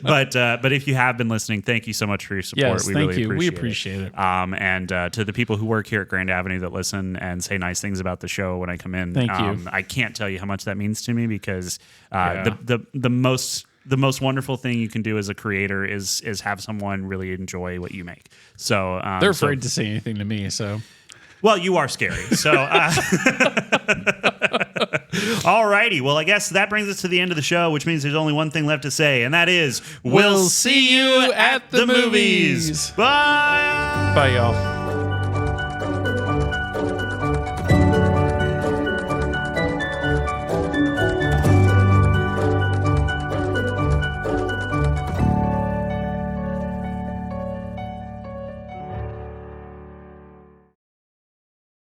But if you have been listening, thank you so much for your support. Yes, we thank really you. We appreciate appreciate it. And to the people who work here at Grand Avenue that listen and say nice things about the show when I come in, Thank you. I can't tell you how much that means to me, because the most wonderful thing you can do as a creator is have someone really enjoy what you make. So They're afraid to say anything to me. So, well, you are scary. So, all righty. Well, I guess that brings us to the end of the show, which means there's only one thing left to say, and that is, we'll see you at the movies. Bye. Bye, y'all.